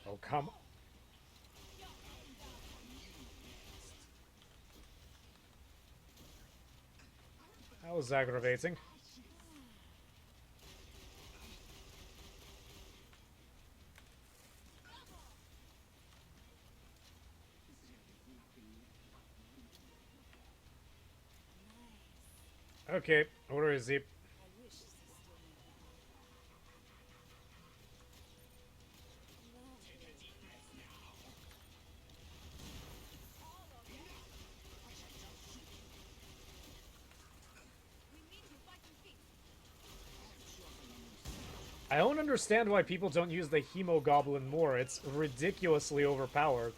Oh, come. That was aggravating. Okay, where is he? I wish this still we need to fight and fix. I don't understand why people don't use the Hemo Goblin more. It's ridiculously overpowered.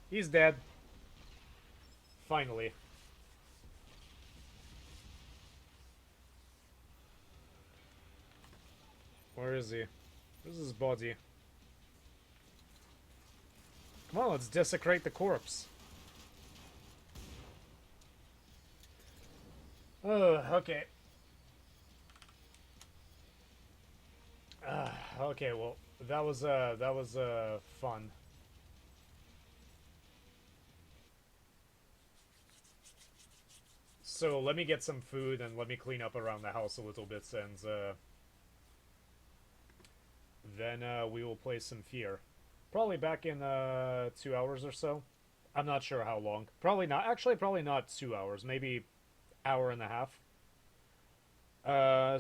He's dead. Finally. Where is he? Where's his body? Come on, let's desecrate the corpse. Oh, okay. Okay, well, that was fun. So let me get some food and let me clean up around the house a little bit, and then we will play some Fear. Probably back in 2 hours or so. I'm not sure how long. Probably not. Actually, probably not 2 hours. Maybe hour and a half.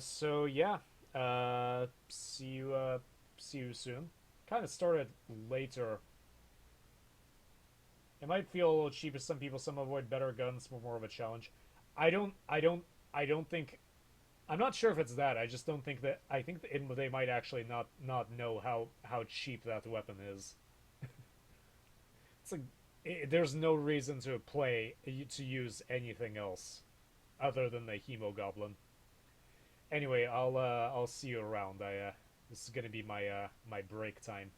So yeah. See you soon. Kind of started later. It might feel a little cheap to some people. Some avoid better guns, more of a challenge. I don't think I'm not sure if it's that. I just don't think that. I think that they might actually not know how cheap that weapon is. It's like there's no reason to to use anything else other than the Hemogoblin. Anyway, I'll see you around. This is gonna be my my break time.